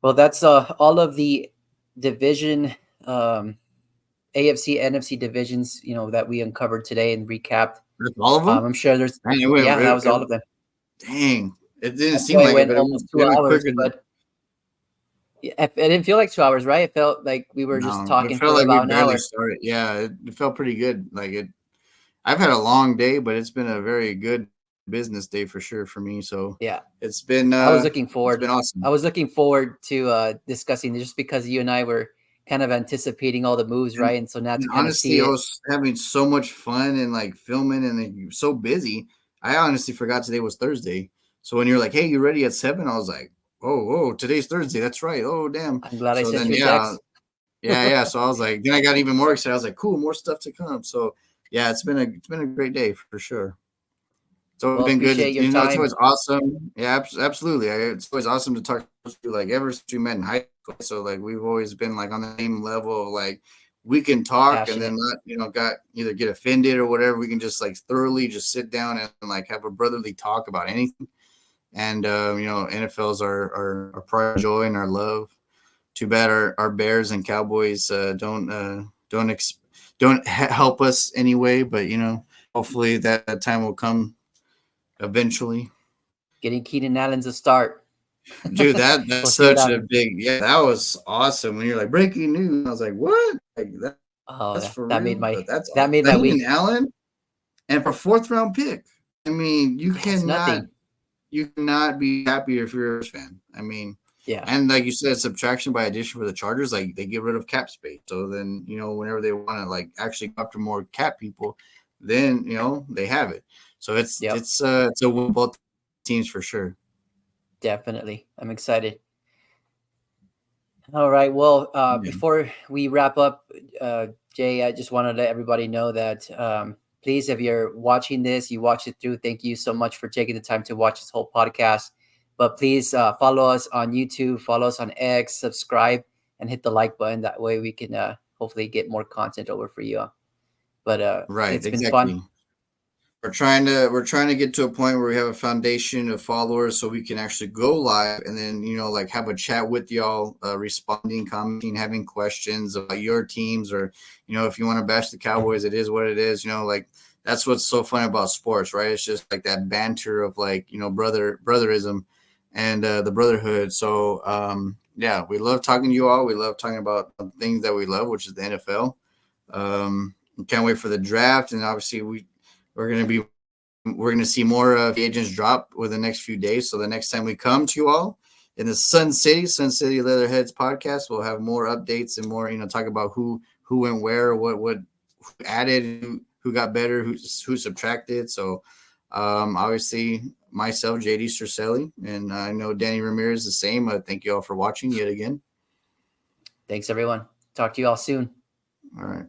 Well, that's all of the division, um, AFC, NFC divisions, that we uncovered today and recapped. That's all of them. I'm sure there's, Dang, yeah, that was all of them. dang, it didn't I seem know it like it, went but almost it two went hours, quicker than. but it didn't feel like 2 hours, right? It felt like we were just No, it talking felt for like we about an barely hour. started. Yeah, it felt pretty good. Like it. I've had a long day, but it's been a very good business day for sure for me. So Yeah. it's been I was uh, looking it's forward. been I awesome. was looking forward to discussing this just because you and I were kind of anticipating all the moves, And, right? And so now and to kind of honestly, see I it. was having so much fun and like filming and like, so busy. I honestly forgot today was Thursday. So when you're like, "Hey, you ready at 7?" I was like, "Oh, today's Thursday. That's right. Oh, damn." I'm glad I So sent then, you a yeah, text. yeah. So I was like, then I got even more excited. I was like, "Cool, more stuff to come." So yeah, it's been a great day for sure. It's always Well, been good. appreciate your It's time. always awesome. Yeah, absolutely. It's always awesome to talk to you, like ever since we met in high school. So like we've always been like on the same level of like we can talk and then Passionate. not, got either get offended or whatever. We can just like thoroughly just sit down and like have a brotherly talk about anything. And NFL's our pride, joy, and our love. Too bad our Bears and Cowboys don't help us anyway. But hopefully that time will come eventually. Getting Keenan Allen's a start. Dude, that's We'll see what such a happens. big, yeah, that was awesome. When you're like breaking news, I was like, what? Like Oh, that's that, for that real? made my But that's that awesome. made my Keenan week. Allen and for fourth round pick. I mean, you Yeah, it's cannot nothing. you cannot be happy if you're a Bears fan. I mean, Yeah. and like you said, subtraction by addition for the Chargers, like they get rid of cap space. So then, whenever they want to like actually go after more cap people, then they have it. So it's Yep. it's a win both teams for sure. Definitely. I'm excited. All right. Well, Yeah. before we wrap up, Jay, I just want to let everybody know that please, if you're watching this, you watch it through. Thank you so much for taking the time to watch this whole podcast. But please follow us on YouTube, follow us on X, subscribe, and hit the like button. That way we can hopefully get more content over for you. But Right, it's been fun. exactly. We're trying to get to a point where we have a foundation of followers so we can actually go live and then like have a chat with y'all, responding, commenting, having questions about your teams, or if you want to bash the Cowboys, it is what it is. Like that's what's so fun about sports, right? It's just like that banter of like brotherism and the brotherhood. So yeah, we love talking to you all. We love talking about the things that we love, which is the NFL. Can't wait for the draft, and obviously we're going to be we're going to see more agents drop within the next few days. So the next time we come to you all in the Sun City Leatherheads podcast, we'll have more updates and more talk about who went where, what who added, who got better, who subtracted. So obviously myself, JD Cercelli, and I know Danny Ramirez the same. Thank you all for watching yet again. Thanks, everyone. Talk to you all soon. All right.